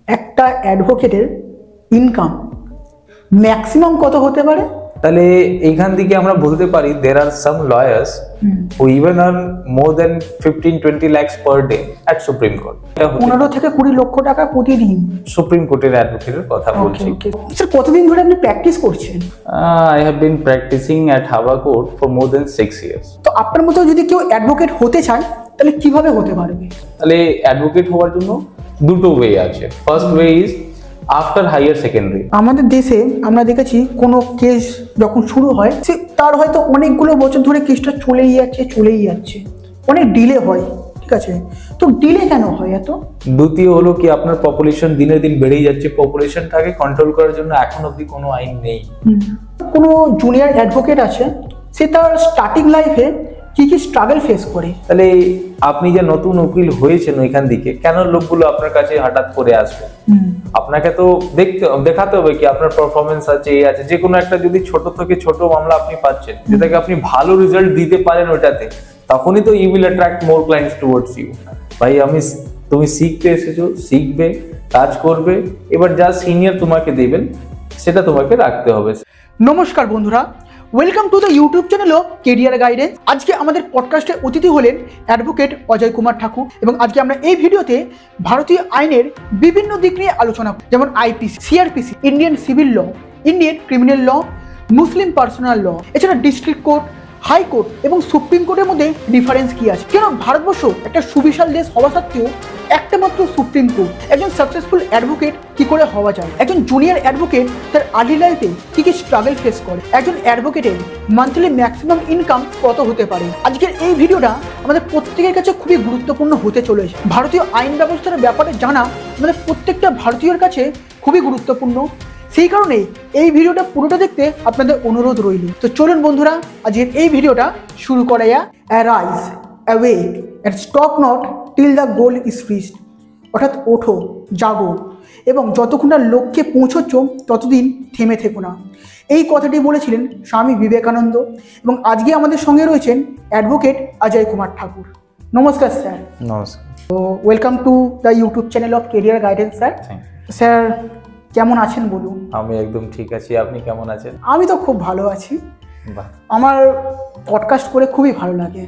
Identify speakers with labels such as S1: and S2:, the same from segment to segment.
S1: একটা অ্যাডভোকেটের income maximum কত হতে পারে?
S2: তাহলে এইখান থেকে আমরা বলতে পারি there are some lawyers who even earn more than 15-20 lakhs per day at Supreme Court.
S1: 15 থেকে 20 লক্ষ টাকা প্রতিদিন
S2: সুপ্রিম কোর্টের অ্যাডভোকেটের কথা বলছি।
S1: স্যার কতদিন ধরে আপনি প্র্যাকটিস করছেন?
S2: I have been practicing at Hava Court for more than 6 years.
S1: তো আপনার মতো যদি কেউ অ্যাডভোকেট হতে চায় তাহলে কিভাবে হতে পারবে?
S2: তাহলে অ্যাডভোকেট হওয়ার জন্য দুটো ওয়ে আছে। First way is after higher secondary.
S1: আমাদের দেশে আমরা দেখেছি কোনো কেস যখন শুরু হয় তার হয়তো অনেকগুলো বছর ধরে কেসটা চলেই যাচ্ছে অনেক ডিলে হয়, ঠিক আছে? তো ডিলে কেন হয় এত?
S2: দ্বিতীয় হলো কি আপনার পপুলেশন দিনের দিন বেড়েই যাচ্ছে, পপুলেশনটাকে কন্ট্রোল করার জন্য এখন অবধি কোনো আইন নেই।
S1: কোনো জুনিয়র অ্যাডভোকেট আছে, সে তার স্টার্টিং লাইফে কি কি স্ট্রাগল ফেস করে?
S2: তাহলে আপনি যে নতুন উকিল হয়েছেন ওইখান থেকে কেন লোকগুলো আপনার কাছে হঠাৎ করে আসবে? আপনাকে তো দেখাতে হবে কি আপনার পারফরমেন্স আছে, এই আছে। যে কোনো একটা যদি ছোট থেকে ছোট মামলা আপনি পাচ্ছেন যেটাকে আপনি ভালো রেজাল্ট দিতে পারেন ওইটাতে, তখনই তো you will attract more clients towards you. ভাই তুমি শিখতে এসেছো, শিখবে, কাজ করবে, এবার যা সিনিয়র তোমাকে দেবেন সেটা তোমাকে রাখতে হবে।
S1: নমস্কার বন্ধুরা, welcome to the YouTube channel of carrier guidance. আজকে আমাদের পডকাস্টে অতিথি হলেন অ্যাডভোকেট অজয় কুমার ঠাকুর এবং আজকে আমরা এই ভিডিওতে ভারতীয় আইনের বিভিন্ন দিক নিয়ে আলোচনা করব, যেমন IPC, CrPC, Indian civil law, Indian criminal law, Muslim personal law, এছাড়া ডিস্ট্রিক্ট কোর্ট, হাইকোর্ট এবং সুপ্রিম কোর্টের মধ্যে ডিফারেন্স কি আছে, কেন ভারতবর্ষ একটা সুবিশাল দেশ হওয়া সত্ত্বেও একটা মাত্র সুপ্রিম কোর্ট, একজন সাকসেসফুল অ্যাডভোকেট কি করে হওয়া যায়, একজন জুনিয়র অ্যাডভোকেট তার আর্লি লাইফে কি কি স্ট্রাগল ফেস করে, একজন অ্যাডভোকেটের মান্থলি ম্যাক্সিমাম ইনকাম কত হতে পারে। আজকের এই ভিডিওটা আমাদের প্রত্যেকের কাছে খুবই গুরুত্বপূর্ণ হতে চলেছে। ভারতীয় আইন ব্যবস্থার ব্যাপারে জানা আমাদের প্রত্যেকটা ভারতীয়র কাছে খুবই গুরুত্বপূর্ণ। সেই কারণে এই ভিডিওটা পুরোটা দেখতে আপনাদের অনুরোধ রইল। তো চলুন বন্ধুরা, আজকের এই ভিডিওটা শুরু করা যাক। Arise, awake and stop not till the goal is reached, অর্থাৎ ওঠো, জাগো এবং যতক্ষণ না লক্ষ্যে পৌঁছচ্ছ ততদিন থেমে থেকো না। এই কথাটি বলেছিলেন স্বামী বিবেকানন্দ এবং আজকে আমাদের সঙ্গে রয়েছেন অ্যাডভোকেট অজয় কুমার ঠাকুর। নমস্কার স্যার।
S2: নমস্কার।
S1: তো welcome to the YouTube channel of carrier guidance sir. Sir কেমন আছেন বলুন?
S2: আমি একদম ঠিক আছি, আপনি কেমন আছেন?
S1: আমি তো খুব ভালো আছি। আমার পডকাস্ট করে খুবই ভালো লাগে।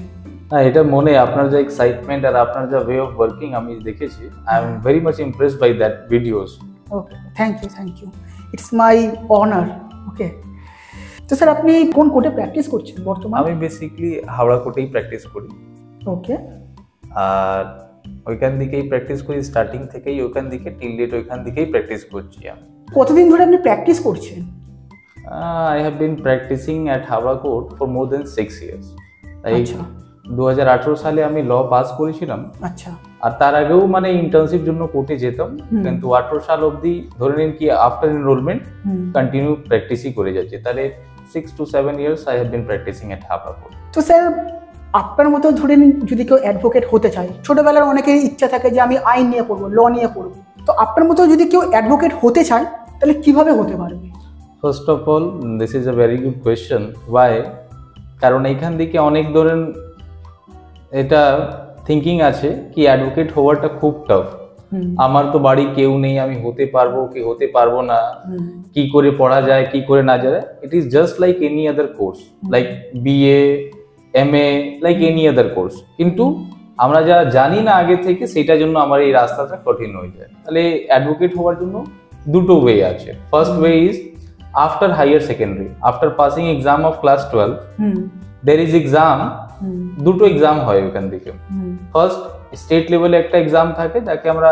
S2: হ্যাঁ, এটা মনে আপনার যে এক্সাইটমেন্ট আর আপনার যে ওয়ে অফ ওয়ার্কিং আমি দেখেছি। I am very much impressed by that videos.
S1: Okay, thank you, it's my honour. Okay, তো স্যার আপনি কোন কোর্টে প্র্যাকটিস করছেন বর্তমানে?
S2: আমি বেসিক্যালি হাওড়া কোর্টেই প্র্যাকটিস করি।
S1: ওকে,
S2: আর ওইখান থেকেই প্র্যাকটিস করি স্টার্টিং থেকেই, ওইখান থেকে টিল ডেট ওইখান থেকেই প্র্যাকটিস করছি আমি।
S1: কতদিন ধরে আপনি প্র্যাকটিস করছেন?
S2: I have been practicing at Hava Court for more than 6 years. Like 2018 সালে আমি ল পাস করেছিলাম।
S1: আচ্ছা।
S2: আর তার আগেও মানে ইন্টার্নশিপ জন্য কোর্টে যেতাম, কিন্তু 18 সাল অবধি ধরে নিন কি আফটার এনরোলমেন্ট কন্টিনিউ প্র্যাকটিসই করে যাচ্ছে। তাহলে 6 to 7 years I have been practicing at Hava Court.
S1: তো স্যার আপনার মতো ধরে নিন যদি কেউ অ্যাডভোকেট হতে চায়, ছোটবেলার অনেকের ইচ্ছা থাকে যে আমি আইন নিয়ে পড়বো, ল নিয়ে পড়বো, তো আপনার মতো যদি কেউ অ্যাডভোকেট হতে চায় তাহলে কিভাবে হতে পারবে?
S2: First of all this is a very good question. Why? কারণ এইখান থেকে অনেক ধরেন এটা থিঙ্কিং আছে কি অ্যাডভোকেট হওয়াটা খুব টাফ, আমার তো বাড়ি কেউ নেই, আমি হতে পারবো কি হতে পারবো না, কি করে পড়া যায় কি করে না যায়। It is just like any other course, like BA, MA, like any other course. কিন্তু আমরা যা জানি না আগে থেকে সেটার জন্য আমার এই রাস্তাটা কঠিন হয়ে যায়। তাহলে অ্যাডভোকেট হওয়ার জন্য দুটো ওয়ে আছে। First way is after higher secondary, after passing exam of class 12 there is exam. দুটো এক্সাম হয় ওখান থেকে। ফার্স্ট স্টেট লেভেলে একটা এক্সাম থাকে যাকে আমরা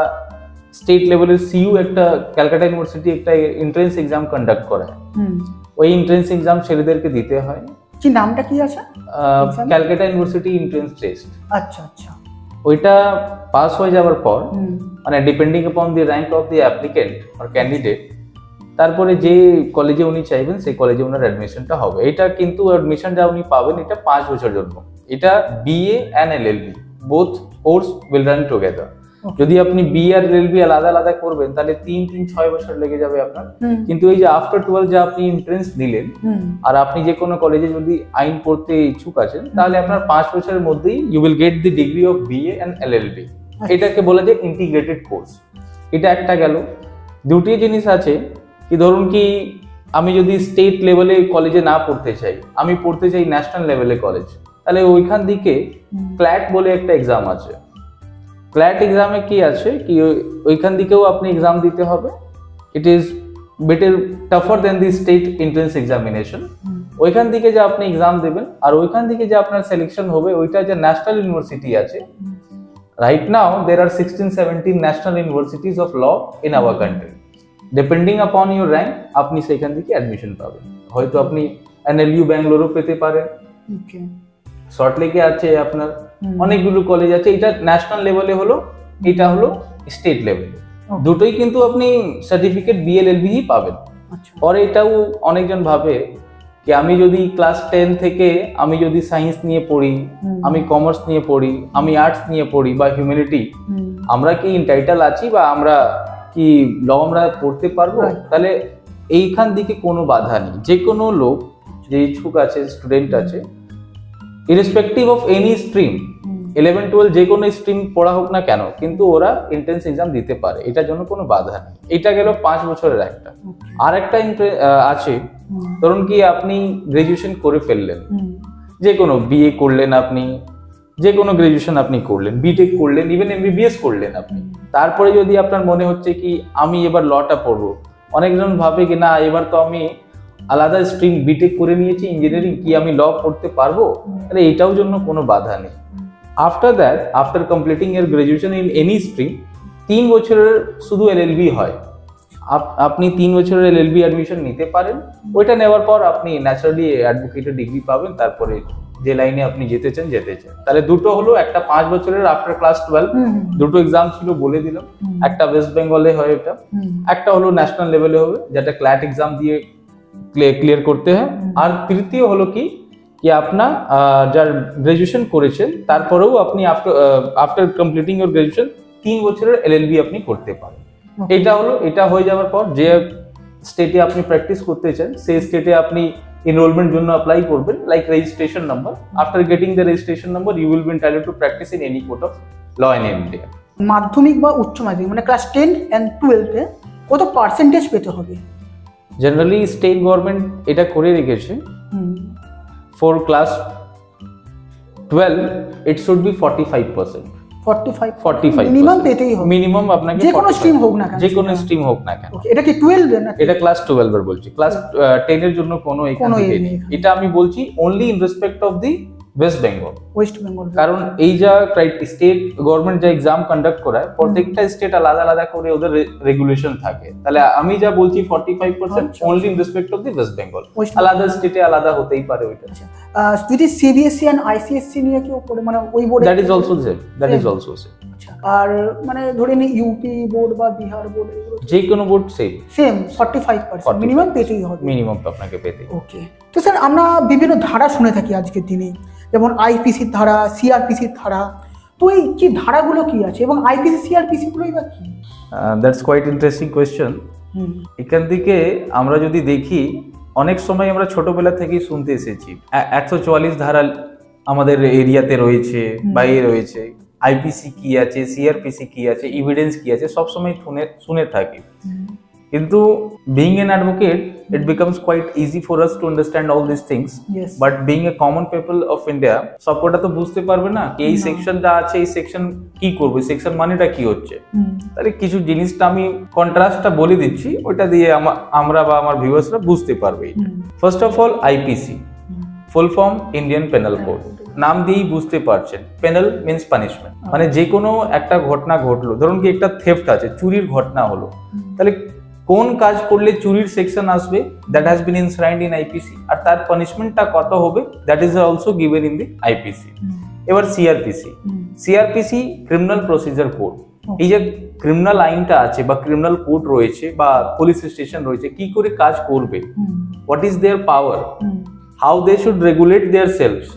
S2: স্টেট লেভেলের সিইউ, একটা ক্যালকাটা ইউনিভার্সিটি একটা এন্ট্রান্স এক্সাম কন্ডাক্ট করে। ওই এন্ট্রান্স এক্সাম ছেলেদেরকে দিতে হয়।
S1: কি নামটা কি আছে?
S2: Calcutta university entrance test.
S1: আচ্ছা আচ্ছা।
S2: ওইটা পাস হয়ে যাওয়ার পর মানে depending upon the rank of the applicant আর ক্যান্ডিডেট, তারপরে যে কলেজে উনি চাইবেন সেই কলেজে ওনার অ্যাডমিশনটা হবে। এটা কিন্তু অ্যাডমিশন যা উনি পাবেন এটা 5 বছর জন্য। এটা BA and LLB both course will run together. যদি আপনি বিএ আর এলএলবি আলাদা আলাদা করবেন তাহলে 3-6 বছর লেগে যাবে আপনার। কিন্তু এই যে আফটার 12 যে আপনি এন্ট্রান্স দিলেন আর আপনি যে কোনো কলেজে যদি আইন পড়তে ইচ্ছুক আছেন তাহলে আপনার 5 বছরের মধ্যেই you will get the degree of BA and LLB. এটাকে বলা যায় ইন্টিগ্রেটেড কোর্স। এটা একটা গেল। দুটি জিনিস আছে কি, ধরুন কি আমি যদি স্টেট লেভেলে কলেজে না পড়তে চাই, আমি পড়তে চাই ন্যাশনাল লেভেলে কলেজ, তাহলে ওইখান থেকে ক্ল্যাট বলে একটা এক্সাম আছে। ক্ল্যাট এক্সামে কি আছে কি, ওইখান দিকেও আপনি এক্সাম দিতে হবে। It is better tougher than the state entrance examination. ওইখান থেকে যে আপনি এক্সাম দেবেন আর ওইখান থেকে যে আপনার সিলেকশন হবে, ওইটা যে ন্যাশনাল ইউনিভার্সিটি আছে, right now there are 16-17 national universities of law in our country. Depending upon your rank আপনি সেখান থেকে অ্যাডমিশন পাবেন। হয়তো আপনি NLU ব্যাঙ্গালোরও পেতে পারেন, সল্টলেকে আছে আপনার, অনেকগুলো কলেজ আছে। এটা ন্যাশনাল লেভেলে হলো, এটা হলো স্টেট লেভেলে। দুটোই কিন্তু আপনি সার্টিফিকেট BLLB ই পাবেন। পরে এটাও অনেকজন ভাবে কি আমি যদি ক্লাস 10 থেকে আমি যদি সায়েন্স নিয়ে পড়ি, আমি কমার্স নিয়ে পড়ি, আমি আর্টস নিয়ে পড়ি বা হিউম্যানিটি, আমরা কি ইনটাইটেল আছি বা আমরা কি ল আমরা পড়তে পারবো? তাহলে এইখান দিকে কোনো বাধা নেই। যে কোনো লোক যে ইচ্ছুক আছে, স্টুডেন্ট আছে, ইরেসপেক্টিভ অফ এনি স্ট্রিম, 11-12 যে কোনো স্ট্রিম পড়া হোক না কেন, কিন্তু ওরা এন্ট্রান্স এক্সাম দিতে পারে, এটার জন্য কোনো বাধা নেই। এটা গেল 5 বছরের একটা। আর একটা আছে, ধরুন কি আপনি গ্রাজুয়েশন করে ফেললেন, যে কোনো BA করলেন, আপনি যে কোনো গ্রাজুয়েশন আপনি করলেন, BTech করলেন, ইভেন MBBS করলেন আপনি, তারপরে যদি আপনার মনে হচ্ছে কি আমি এবার লটা পড়বো, অনেকজন ভাবে কি না এবার তো আমি আলাদা স্ট্রিম BTech করে নিয়েছি ইঞ্জিনিয়ারিং, কি আমি ল পড়তে পারবো? তাহলে এটাও জন্য কোনো বাধা নেই। After that, after completing year graduation in any stream, 3 বছরের শুধু LLB হয়। আপনি 3 বছরের LLB অ্যাডমিশন নিতে পারেন। ওইটা নেওয়ার পর আপনি ন্যাচারালি অ্যাডভোকেটের ডিগ্রি পাবেন, তারপরে যে লাইনে আপনি যেতে চান। তাহলে দুটো হলো, একটা 5 বছরের আফটার ক্লাস 12, দুটো এক্সাম ছিল বলে দিলাম। একটা ওয়েস্ট বেঙ্গলে হয়, এটা একটা হলো ন্যাশনাল লেভেলে হবে, যেটা ক্ল্যাট এক্সাম দিয়ে ক্লিয়ার করতে হয়। আর তৃতীয় হলো কি আপনার যার গ্রাজুয়েশন করেছেন তারপরেও আপনি আফটার কমপ্লিটিং ইউর গ্রাজুয়েশন 3 বছরের LLB আপনি করতে পারেন। এটা হলো, এটা হয়ে যাওয়ার পর যে স্টেটে আপনি প্র্যাকটিস করতে চান সেই স্টেটে আপনি এনরোলমেন্ট জন্য অ্যাপ্লাই করবেন, like registration number. After getting the registration number you will be entitled to practice in any court of law in India.
S1: মাধ্যমিক বা উচ্চ মাধ্যমিক মানে ক্লাস 10 and 12 এ কত পার্সেন্টেজ পেতে হবে?
S2: জেনারেলি স্টেট গভর্নমেন্ট এটা করে রেখেছে, for class 12 it should be 45%। 45
S1: minimum পেতেই হবে,
S2: মিনিমাম আপনাকে
S1: যে কোনো স্ট্রিম হোক না কেন,
S2: যে কোনো স্ট্রিম হোক না কেন।
S1: এটা কি 12 না? এটা
S2: ক্লাস 12 এর বলছি, ক্লাস 10 এর জন্য কোনো এখানে নেই। এটা আমি বলছি only in respect of the West Bengal. কারণ এই যা স্টেট গভর্নমেন্ট যা এক্সাম কন্ডাক্ট করায়, প্রত্যেকটা স্টেট আলাদা আলাদা করে ওদের রেগুলেশন থাকে। তাহলে আমি যা বলছি 45% only in respect of the West Bengal, আলাদা স্টেটে আলাদা হতেই পারে ওইটা।
S1: যদি CBSE and ICSE নিয়ে কেউ পড়ে, মানে ওই বোর্ডে,
S2: that is also same, that is also same.
S1: আর মানে ধরে নি UP বোর্ড বা বিহার বোর্ড, এগুলো
S2: যে কোনো বোর্ড সেম 45%
S1: মিনিমাম পেতেই হবে,
S2: মিনিমাম আপনাকে পেতেই।
S1: ওকে। তো স্যার আমরা বিভিন্ন ধারা শুনে থাকি আজকের দিনে, যেমন IPC ধারা, CRPC ধারা, তো এই কি ধারাগুলো কি আছে এবং IPC CRPC গুলোই বা কি?
S2: That's quite interesting question. এখান থেকে আমরা যদি দেখি, অনেক সময় আমরা ছোটবেলা থেকেই শুনতে এসেছি 144 ধারা আমাদের এরিয়াতে রয়েছে, বাইরে রয়েছে। IPC কি আছে, CRPC কি আছে, এভিডেন্স কি আছে, সবসময় শুনে থাকি। কিন্তু being an advocate, it becomes quite easy for us to understand all these things.
S1: Yes.
S2: But being a common people of India, সবকটা তো বুঝতে পারবে না কি এই সেকশনটা আছে, এই সেকশন কি করবে, সেকশন মানেটা কি হচ্ছে। তাহলে কিছু জিনিসটা আমি কন্ট্রাস্টটা বলে দিচ্ছি, ওইটা দিয়ে আমরা বা আমার ভিউয়ার্সরা বুঝতে পারবে। First of all IPC, full form Indian penal code. নাম দিয়েই বুঝতে পারছেন, পেনাল মিন্স পানিশমেন্ট, মানে যে কোনো একটা ঘটনা ঘটলো, ধরুন কি একটা থেফট আছে, চুরির ঘটনা হলো, তাহলে কোন কাজ করলে চুরির সেকশন আসবে, that has been inscribed in IPC, আর তার পানিশমেন্টটা কত হবে, that is also given in the IPC। এবার CRPC ক্রিমিনাল প্রসিজার কোড। এই যে ক্রিমিনাল আইনটা আছে বা ক্রিমিনাল কোড রয়েছে বা পুলিশ স্টেশন রয়েছে, কি করে কাজ করবে, what is their power, how they should regulate their selves,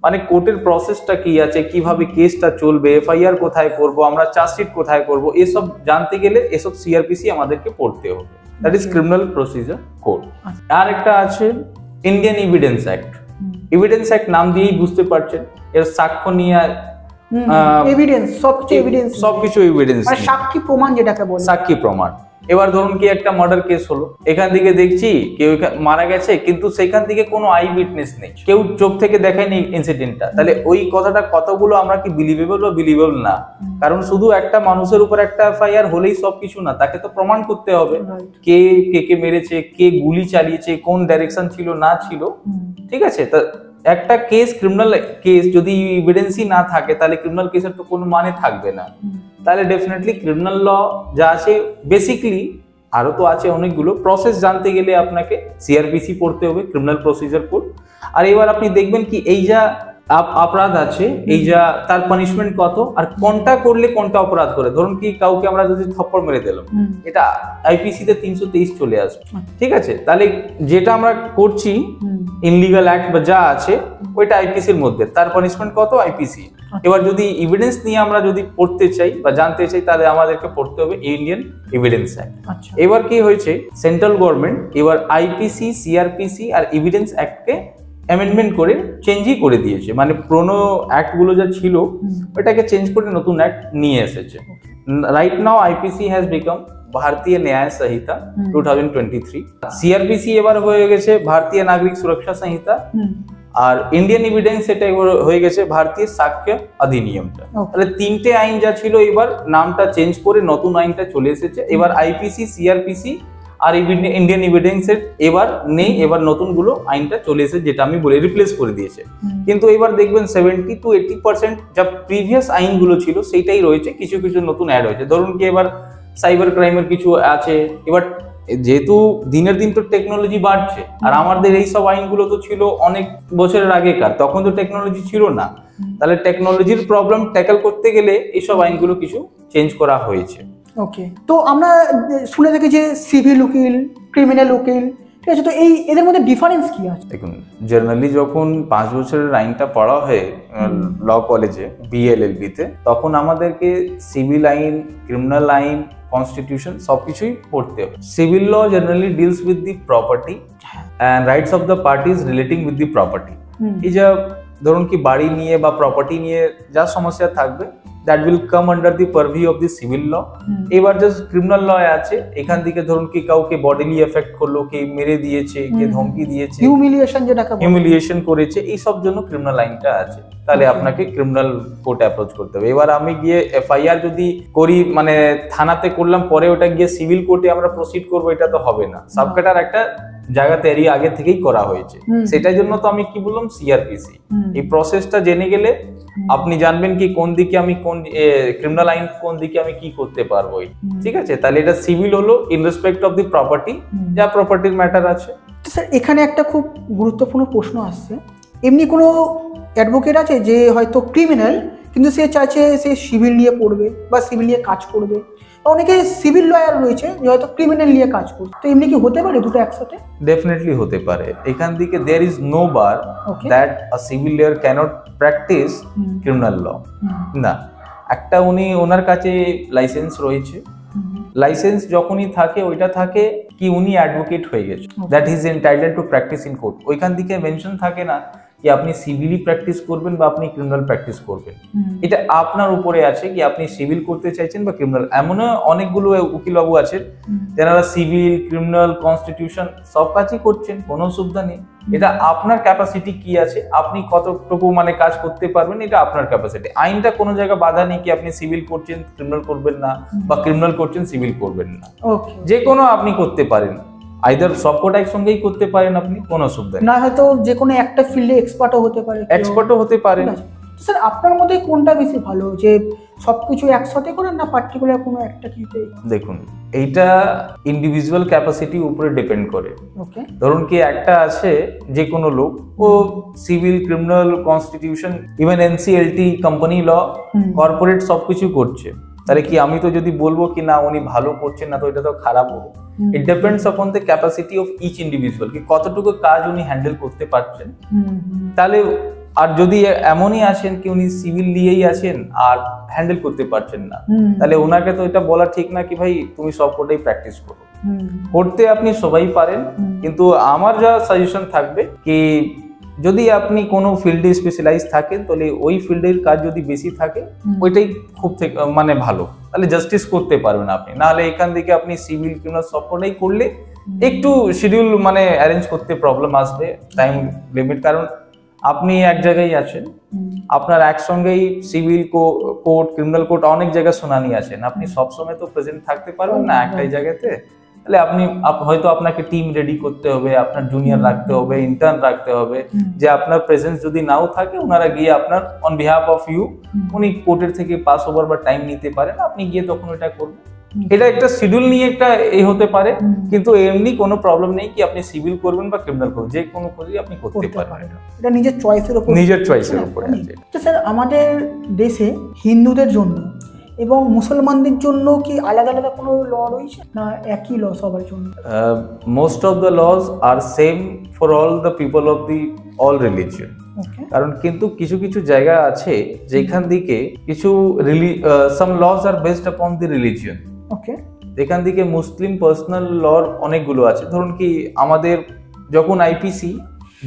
S2: মানে কোর্টের প্রসেসটা কি আছে, কিভাবে কেসটা চলবে, FIR কোথায় করব, আমরা চার্জশিট কোথায় করব, এসব জানতে গেলে এসব CRPC আমাদেরকে পড়তে হবে। That is criminal procedure code. আর একটা আছে Indian evidence act. Evidence act নাম দিয়েই বুঝতে পারছেন, এর সাক্ষ্য নিয়ে
S1: এভিডেন্স, সবকিছু এভিডেন্স
S2: মানে
S1: সাক্ষী প্রমাণ যেটাকে বলে,
S2: সাক্ষী প্রমাণ। এবার ধরুন কি একটা মার্ডার কেস হলো, এখান থেকে দেখছি কেউ মারা গেছে কিন্তু সেখান থেকে কোনো আই উইটনেস নেই, কেউ চোখ থেকে দেখায়নি ইনসিডেন্টটা, তাহলে ওই কথাটা কতগুলো আমরা কি বিলিভেবল বা বিলিভেবল না? কারণ শুধু একটা মানুষের উপর একটা এফআইআর হলেই সবকিছু না, তাকে তো প্রমাণ করতে হবে কে কে মেরেছে, কে গুলি চালিয়েছে, কোন ডাইরেকশন ছিল না ছিল। ঠিক আছে, তা একটা কেস, ক্রিমিনাল কেস যদি এভিডেন্সই না থাকে তাহলে ক্রিমিনাল কেসের তো কোনো মানে থাকবে না। তাহলে ডেফিনেটলি ক্রিমিনাল ল যা আছে বেসিকলি, আরো তো আছে অনেকগুলো প্রসেস, জানতে গেলে আপনাকে সিআরপিসি পড়তে হবে, ক্রিমিনাল প্রসিজার কোড। আর এবার আপনি দেখবেন কি এই যা অপরাধ আছে, এই যা তার পানিশমেন্ট কত, আর কোনটা করলে কোনটা অপরাধ করে। ধরুন কি কাউকে আমরা যদি থপ্পড় মেরে দিলাম, এটা আইপিসি তে 323 চলে আসবে। ঠিক আছে, তাহলে যেটা আমরা করছি ইনলিগাল অ্যাক্ট বা যা আছে ওইটা আইপিসির মধ্যে, তার পানিশমেন্ট কত আইপিসি। এবার যদি এভিডেন্স নিয়ে আমরা যদি পড়তে চাই বা জানতে চাই তাহলে আমাদেরকে পড়তে হবে ইন্ডিয়ান এভিডেন্স অ্যাক্ট। এবার কি হয়েছে, সেন্ট্রাল গভর্নমেন্ট এবার আইপিসি, সিআরপিসি আর এভিডেন্স অ্যাক্টকে অ্যামেন্ডমেন্ট করে চেঞ্জই করে দিয়েছে, মানে পুরোনো অ্যাক্ট গুলো যা ছিল ওটাকে চেঞ্জ করে নতুন অ্যাক্ট নিয়ে এসেছে। Right now IPC has become ভারতীয় ন্যায় সংহিতা 2023, সিআরপিসি এবার হয়ে গেছে ভারতীয় নাগরিক সুরক্ষা সংহিতা, আর ইন্ডিয়ান এভিডেন্স এটা হয়ে গেছে ভারতীয় সাক্ষ্য অধিনিয়মটা। তাহলে তিনটে আইন যা ছিল এবার নামটা চেঞ্জ করে নতুন আইনটা চলে এসেছে। এবার আইপিসি, সিআরপিসি আর ইন্ডিয়ান এভিডেন্স এবার নেই, এবার নতুন গুলো আইনটা চলে এসেছে, যেটা আমি বলে রিপ্লেস করে দিয়েছে। কিন্তু এবার দেখবেন 70 to 80% যা প্রিভিয়াস আইনগুলো ছিল সেইটাই রয়েছে, কিছু কিছু নতুন অ্যাড হয়েছে। ধরুন কি এবার সাইবার ক্রাইমের কিছু আছে। এবার যেহেতু দিনের দিন তো টেকনোলজি বাড়ছে, আর আমাদের এই সব আইনগুলো তো ছিল অনেক বছরের আগেকার, তখন তো টেকনোলজি ছিল না। তাহলে টেকনোলজির প্রবলেম ট্যাকল করতে গেলে এইসব আইনগুলো কিছু চেঞ্জ করা হয়েছে।
S1: ওকে, তো আমরা শুনে থাকি যে সিভিল উকিল, ক্রিমিনাল উকিল, ঠিক আছে, তো এদের মধ্যে ডিফারেন্স কি আছে?
S2: দেখুন, জেনারেলি যখন 5 বছরের আইনটা পড়া হয় ল কলেজে বিএলএলবি তে, তখন আমাদেরকে সিভিল আইন, ক্রিমিনাল আইন, কনস্টিটিউশন সবকিছুই পড়তে হবে। Civil law generally deals with the property and rights of the parties relating with the property. এই যা ধরুন কি বাড়ি নিয়ে বা প্রপার্টি নিয়ে যা সমস্যা থাকবে, that will come under the purview of the civil law. এবার যে ক্রিমিনাল ল আছে, এখান থেকে ধরুন কি কাউকে বডিলি এফেক্ট করলো, কে মেরে দিয়েছে, কে ধমকি দিয়েছে,
S1: হিউমিলিয়েশন যেটাকে
S2: হিউমিলিয়েশন করেছে, এই সব জন্য ক্রিমিনাল আইনটা আছে। তাহলে আপনাকে ক্রিমিনাল কোর্টে অ্যাপ্রোচ করতে হবে। এবার আমি গিয়ে এফআইআর যদি করি, মানে থানাতে করলাম, পরে ওটা গিয়ে সিভিল কোর্টে আমরা প্রসিড করবো, এটা তো হবে না। সাবকাটার একটা জায়গাতে এরিয়া আগে থেকেই করা হয়েছে, সেটার জন্য তো আমি কি বললাম সিআরপিসি। এই প্রসেসটা জেনে গেলে আপনি জানবেন কি কোন দিকে আমি, কোন ক্রিমিনাল আইন কোন দিকে আমি কি করতে পারবো। ঠিক আছে, তাহলে এটা সিভিল হলো in respect of the property, যা প্রপার্টির ম্যাটার আছে।
S1: স্যার, এখানে একটা খুব গুরুত্বপূর্ণ প্রশ্ন আসছে, এমনি কোনো অ্যাডভোকেট আছে যে হয়তো ক্রিমিনাল কিন্তু সে চাইছে সে সিভিল নিয়ে পড়বে বা সিভিল নিয়ে কাজ করবে, অনেকে সিভিল লয়ার রয়েছে যে হয়তো ক্রিমিনাল নিয়ে কাজ করবে, তো এমনি কি হতে পারে দুটো একসাথে?
S2: ডেফিনেটলি হতে পারে। এখান থেকে there is no bar that a civil lawyer cannot practice criminal law. না, একটা ওনার কাছে লাইসেন্স রয়েছে, লাইসেন্স যখনই থাকে ওইটা থাকে কি উনি অ্যাডভোকেট হয়ে গেছে, that is entitled to practice in court. ওইখান থেকে মেনশন থাকে না কি আপনি সিভিলি প্র্যাকটিস করবেন বা আপনি ক্রিমিনাল প্র্যাকটিস করবেন। এটা আপনার উপরে আছে কি আপনি সিভিল করতে চাইছেন বা ক্রিমিনাল। এমনও অনেকগুলো উকিলবাবু আছেন যারা সিভিল, ক্রিমিনাল, কনস্টিটিউশন সব কাজই করছেন, কোনো অসুবিধা নেই। এটা আপনার ক্যাপাসিটি কি আছে, আপনি কতটুকু মানে কাজ করতে পারবেন, এটা আপনার ক্যাপাসিটি। আইনটা কোনো জায়গায় বাধা নেই কি আপনি সিভিল করছেন ক্রিমিনাল করবেন না, বা ক্রিমিনাল করছেন সিভিল করবেন না। যে কোনো আপনি করতে পারেন, আইদার সবকটা একসঙ্গেই করতে পারেন আপনি, কোনো অসুবিধা নেই।
S1: না হয়তো যে কোনো একটা ফিল্ডে এক্সপার্টও হতে পারে,
S2: এক্সপার্টও হতে পারেন।
S1: স্যার, আপনার মতে কোনটা বেশি ভালো, যে সবকিছু একসাথে করেন না পার্টিকুলার কোনো একটা কিছুতে?
S2: দেখুন, এইটা ইন্ডিভিজুয়াল ক্যাপাসিটির উপরে ডিপেন্ড করে।
S1: ওকে,
S2: ধরুন কি একটা আছে যে কোনো লোক, ও civil, criminal, constitution, even NCLT, company law, corporate সবকিছু করছে, তাহলে কি আমি তো যদি বলবো কি না উনি ভালো করছেন না, তো এটা তো খারাপ হবে। It depends upon the capacity of each individual, কি কতটুকু কাজ উনি হ্যান্ডেল করতে পারছেন। তাহলে আর যদি এমনই আছেন কি উনি সিভিল নিয়েই আছেন আর হ্যান্ডেল করতে পারছেন না, তাহলে ওনাকে তো এটা বলা ঠিক না কি ভাই তুমি সবকটাই প্র্যাকটিস করো। করতে আপনি সবাই পারেন, কিন্তু আমার যা সাজেশন থাকবে কি যদি আপনি কোনো ফিল্ডে স্পেশালাইজ থাকেন তাহলে ওই ফিল্ডের কাজ যদি বেশি থাকে ওইটাই খুব মানে ভালো, তাহলে জাস্টিস করতে পারবেন আপনি। নাহলে এখান থেকে আপনি সিভিল ক্রিমিনাল সবকটাই করলে একটু শিডিউল মানে অ্যারেঞ্জ করতে প্রবলেম আসবে, টাইম লিমিট। কারণ আপনি এক জায়গায় আছেন, আপনার একসঙ্গেই সিভিল কোর্ট, ক্রিমিনাল কোর্ট অনেক জায়গায় শুনানি আছেন, আপনি সবসময় তো প্রেজেন্ট থাকতে পারবেন না একটাই জায়গাতে। তাহলে আপনি হয়তো আপনাকে টিম রেডি করতে হবে, আপনার জুনিয়র রাখতে হবে, ইন্টার্ন রাখতে হবে, যে আপনার প্রেজেন্স যদি নাও থাকে ওনারা গিয়ে আপনার অন বিহাফ অফ ইউ উনি কোর্টের থেকে পাস ওভার বা টাইম নিতে পারেন, আপনি গিয়ে তখন এটা করবেন। এটা একটা শিডিউল নিয়ে একটা এই হতে পারে, কিন্তু এমনি কোনো প্রবলেম নেই কি আপনি সিভিল করবেন বা ক্রিমিনাল করবেন, যে কোনো কাজই আপনি করতে পারেন।
S1: এটা নিজের চয়েসের উপর,
S2: নিজের চয়েসের উপরে আছে।
S1: তো স্যার আমাদের দেশে হিন্দুদের জন্য এবং মুসলমানদের জন্য কি আলাদা আলাদা কোনো ল রয়েছে না একই ল সবার জন্য?
S2: Most of the laws are same for all the people of the all religion. কারণ কিন্তু কিছু কিছু জায়গা আছে যেখান থেকে কিছু সাম লজ আর বেসড আপন দি রিলিজিয়ন।
S1: ওকে,
S2: যেখান থেকে মুসলিম পার্সোনাল লর অনেকগুলো আছে। ধরুন কি আমাদের যখন আইপিসি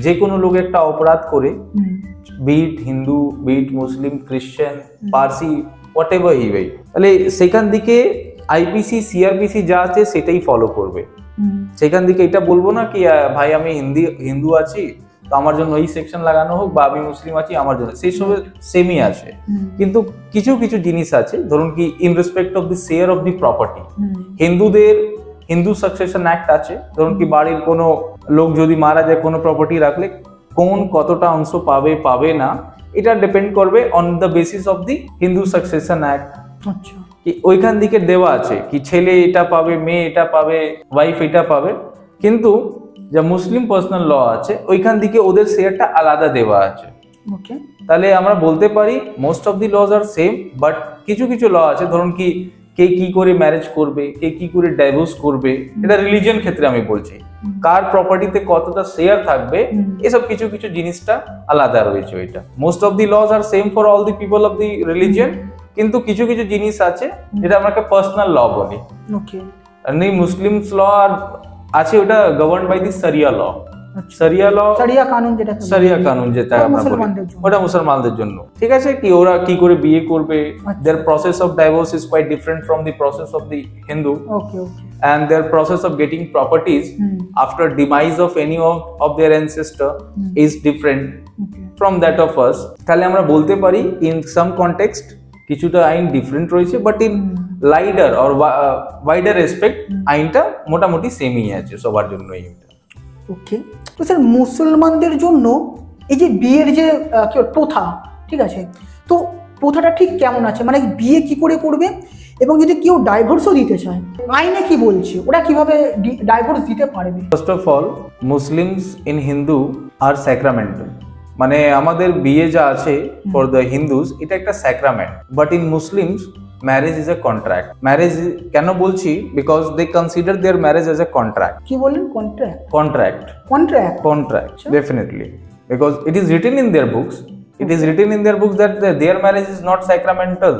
S2: যে কোনো লোক একটা অপরাধ করে, বিট হিন্দু, বিট মুসলিম, খ্রিস্টান, পার্সি, হোয়াট এভার হি ভাই, তাহলে সেখান থেকে আইপিসি সিআরপিসি যা আছে সেটাই ফলো করবে। সেখান থেকে এটা বলবো না কি ভাই আমি হিন্দু আছি তো আমার জন্য এই সেকশন লাগানো হোক, বা আমি মুসলিম আছি আমার জন্য, সেই সব সেমই আছে। কিন্তু কিছু কিছু জিনিস আছে, ধরুন কি in respect of the share of the property, হিন্দুদের হিন্দু সাকসেশন অ্যাক্ট আছে। ধরুন কি বাড়ির কোনো লোক যদি মারা যায়, কোনো প্রপার্টি রাখলে কোন কতটা অংশ পাবে না, এটা ডিপেন্ড করবে on the basis of the Hindu succession act.
S1: আচ্ছা,
S2: কি ওইখান দিকে দেওয়া আছে কি ছেলে এটা পাবে, মেয়ে এটা পাবে, ওয়াইফ এটা পাবে। কিন্তু যা মুসলিম পার্সোনাল ল আছে ওইখান থেকে ওদের শেয়ারটা আলাদা দেওয়া আছে।
S1: ওকে,
S2: তাহলে আমরা বলতে পারি most of the laws are same, but কিছু কিছু ল আছে, ধরুন কি কে কি করে ম্যারেজ করবে, কে কি করে ডাইভোর্স করবে, এটা রিলিজিয়ন ক্ষেত্রে আমি বলছি, কার প্রপার্টিতে কতটা শেয়ার থাকবে, এসব কিছু কিছু জিনিসটা আলাদা রয়েছে। এটা most of the laws are same for all the people of the religion, কিন্তু কিছু কিছু জিনিস আছে যেটা আমরা পার্সোনাল ল বলি।
S1: ওকে,
S2: আর মুসলিমস ল আর আছে ওটা গভর্ন বাই দি শরিয়া ল। শরিয়া কানুন যেটা আমরা বলি ওটা মুসলমানদের জন্য। ঠিক আছে, কি ওরা কি করে বিয়ে করবে, their process of divorce is quite different from the process of the Hindu.
S1: Okay.
S2: And their process of getting properties after demise of any of their ancestor is different from that of us. তাহলে আমরা বলতে পারি in some context কিছুটা আইন different রয়েছে, but in lidar or wider respect আইনটা মোটামুটি সেমই আছে সবার জন্য।
S1: ওকে, তো স্যার মুসলমানদের জন্য এই যে বিয়ের যে প্রথা, ঠিক আছে, তো প্রথাটা ঠিক কেমন আছে, মানে বিয়ে কি করে করবে, এবং যদি কেউ ডাইভোর্সও দিতে চায় আইনে কি বলছে, ওরা কিভাবে ডাইভোর্স দিতে পারবে?
S2: First of all Muslims in Hindu আর স্যাক্রামেন্টাল, মানে আমাদের বিয়ে যা আছে ফর দ্য হিন্দুস এটা একটা sacrament, but in Muslims marriage is a contract. Marriage কেন বলছি, because they consider their marriage as a contract.
S1: কি বলেন? Contract definitely,
S2: because it is written in their books, that their marriage is not sacramental,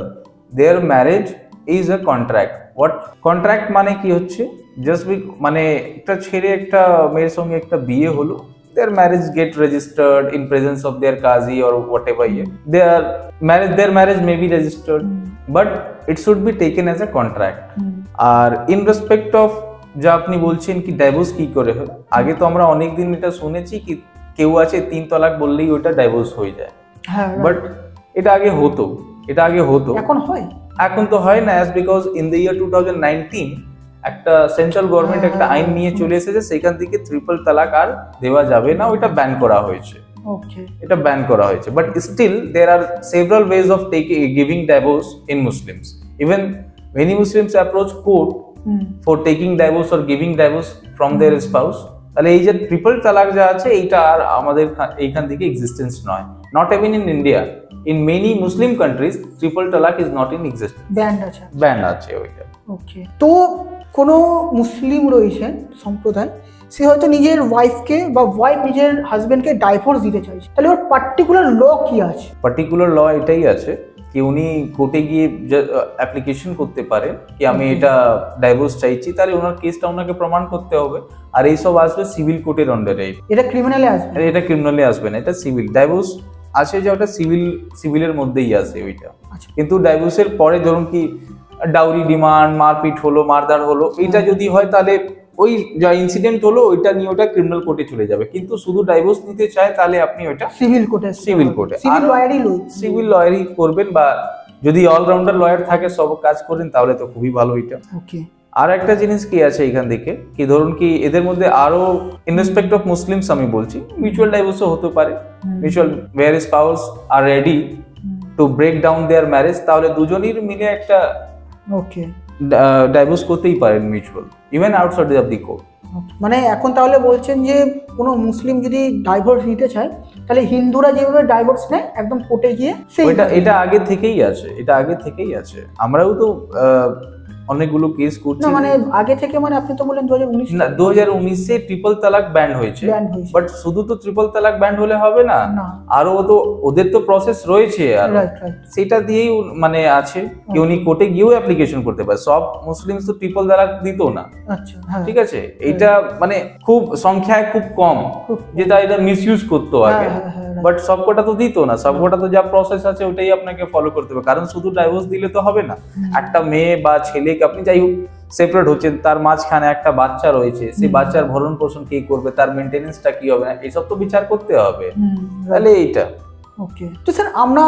S2: their marriage is a contract. What contract মানে কি হচ্ছে, just মানে একটা ছেলে একটা মেয়ের সঙ্গে একটা বিয়ে হলো, their marriage get registered in presence of their kazi or whatever. Their marriage may be registered, but it should be taken as a contract. R in respect of যা আপনি বলছেন কি ডাইভোর্স কি করে হয়, আগে তো আমরা অনেক দিন এটা শুনেছি কি কেউ আছে 3 তালাক বললেই ওটা ডাইভোর্স হয়ে যায়, বাট এটা আগে হতো, এখন তো হয় না, as because in the year 2019 একটা সেন্ট্রাল গভর্নমেন্ট একটা আইন নিয়ে চলে এসেছে, সেখান থেকে ট্রিপল তালাক আর দেওয়া যাবে না, ওটা ব্যান করা হয়েছে। But still there are several ways of giving divorce in Muslims. Even many Muslims approach court for taking divorce or giving divorce from their spouse. তাহলে এই যে ট্রিপল তালাক যা আছে এইটা আর আমাদের এইখান থেকে এক্সিস্টেন্স নয়, not even in India, in many Muslim countries triple talaq is not in existence, ban আছে ওইটা।
S1: ওকে, তো কোনো মুসলিম রয়েছে সম্প্রদায়, সে হয়তো নিজের ওয়াইফকে বা ওয়াইফ নিজের হাজবেন্ডকে ডাইভোর্স দিতে চাইছে, তাহলে ওর পার্টিকুলার ল কি আছে?
S2: পার্টিকুলার ল এটাই আছে কি উনি কোর্টে গিয়ে অ্যাপ্লিকেশন করতে পারেন কি আমি এটা ডাইভোর্স চাইছি, তাহলে ওনার কেসটা ওনাকে প্রমাণ করতে হবে। আর এইসব আসবে সিভিল কোর্টের আন্ডারে,
S1: এটা ক্রিমিনালে আসবে,
S2: এটা ক্রিমিনালে আসবে না, এটা সিভিল। ডাইভোর্স আসে যে ওটা সিভিলের মধ্যেই আসে ওইটা। কিন্তু ডাইভোর্সের পরে ধরুন কি ডাউরি ডিমান্ড, মারপিট হলো, মারধর হলো, এইটা যদি হয় তাহলে ওই যা ইনসিডেন্ট হলো ওইটা নিয়ে ওটা ক্রিমিনাল কোর্টে চলে যাবে। কিন্তু শুধু ডাইভোর্স নিতে চায় তাহলে আপনি ওইটা সিভিল কোর্টে সিভিল লয়ারই করবেন, বা যদি অলরাউন্ডার লয়ার থাকে সব কাজ করেন তাহলে তো খুবই ভালো এটা। আর একটা জিনিস কি আছে এখান থেকে কি ধরুন কি এদের মধ্যে আরো ইন রেসপেক্ট অফ মুসলিমস আমি বলছি মিউচুয়াল ডাইভোর্সও হতে পারে, mutual where spouse are ready to break down their marriage, তাহলে দুজনের মিলে একটা ডাইভোর্স করতেই পারেন mutual, even outside of the court.
S1: মানে এখন তাহলে বলছেন যে কোনো মুসলিম যদি ডাইভোর্স নিতে চায় তাহলে হিন্দুরা যেভাবে ডাইভোর্স নেয় একদম কোর্টে গিয়ে
S2: এটা আগে থেকেই আছে, এটা আগে থেকেই আছে। আমরাও তো অনেকগুলো কেস করছি।
S1: মানে আগে থেকে, মানে আপনি তো বলেন 2019
S2: না 2019 ট্রিপল তালাক ব্যান হয়েছে, বাট শুধু তো ট্রিপল তালাক ব্যান হলে হবে না, আরো তো ওদের তো প্রসেস রয়েছে, আর সেটা দিয়েই মানে আছে কি উনি কোর্টে গিয়েও অ্যাপ্লিকেশন করতে পারে। সব মুসলিম তো ট্রিপল তালাক দিত না, ঠিক আছে, এটা মানে খুব সংখ্যায় খুব কম যেটা এটা মিসইউজ করতো আগে, বাট সবকটা তো দিত না, সবকটা তো যা প্রসেস আছে ওটাই আপনাকে ফলো করতে হবে। কারণ শুধু ডাইভোর্স দিলে তো হবে না, একটা মেয়ে বা ছেলেকে আপনি যাই হোক সেপারেট হচ্ছেন, তার মাঝখানে একটা বাচ্চা রয়েছে, সেই বাচ্চার ভরণ পোষণ কে করবে, তার মেইনটেনেন্সটা কি হবে, এইসব তো বিচার করতে হবে, তাহলে এইটা।
S1: ওকে, তো স্যার আমরা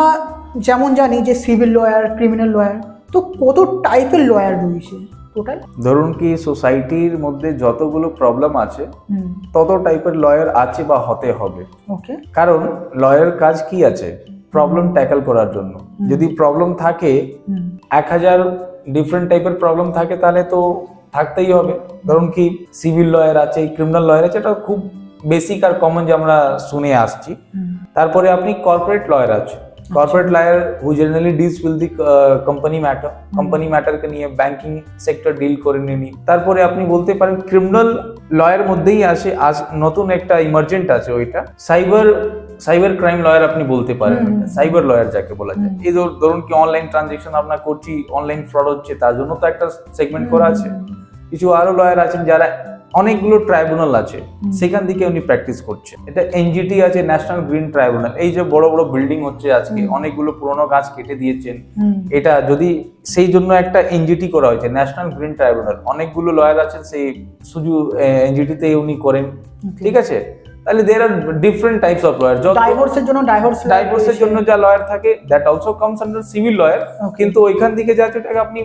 S1: যেমন জানি যে সিভিল লয়ার, ক্রিমিনাল লয়ার, তো কত টাইপের লয়ার রয়েছে টোটাল?
S2: ধরুন কি সোসাইটির মধ্যে যতগুলো প্রবলেম আছে তত টাইপের লয়ার আছে বা হতে হবে।
S1: ওকে,
S2: কারণ লয়ার কাজ কি আছে, প্রবলেম ট্যাকল করার জন্য। যদি প্রবলেম থাকে 1000 ডিফারেন্ট টাইপের প্রবলেম থাকে তাহলে তো থাকতেই হবে। ধরুন কি সিভিল লয়ার আছে, ক্রিমিনাল লয়ার আছে, এটা খুব বেসিক আর কমন যে আমরা শুনে আসছি। তারপরে আপনি কর্পোরেট লয়ার আছে, corporate lawyer who generally deals with the company matter, company ম্যাটারকে নিয়ে ব্যাংকিং সেক্টর ডিল করে নিনি। তারপরে আপনি বলতে পারেন ক্রিমিনাল লয়ার মধ্যেই আসে আজ নতুন একটা ইমার্জেন্ট আছে ওইটা সাইবার ক্রাইম লয়ার আপনি বলতে পারেন, সাইবার লয়ার যাকে বলা যায়। এই ধরুন কি অনলাইন ট্রানজাকশন আমরা করছি, অনলাইন ফ্রড হচ্ছে, তার জন্য তো একটা সেগমেন্ট করা আছে। কিছু আরো লয়ার আছেন যারা অনেকগুলো ট্রাইব্যুনাল আছে সেখান থেকে উনি প্র্যাকটিস করছেন। এটা এনজিটি আছে, ন্যাশনাল গ্রিন ট্রাইব্যুনাল। এই যে বড় বড় বিল্ডিং হচ্ছে আজকে, অনেকগুলো পুরোনো গাছ কেটে দিয়েছেন, এটা যদি সেই জন্য একটা এনজিটি করা হয়েছে, ন্যাশনাল গ্রিন ট্রাইব্যুনাল। অনেকগুলো লয়ার আছেন সেই শুধু এনজিটিতে উনি করেন, ঠিক আছে। তাহলে there are different types of lawyer. ডাইভোর্সের জন্য যা লয়ার থাকে that also comes under civil lawyer, কিন্তু ওইখান থেকে যাচ্ছে ওটাকে আপনি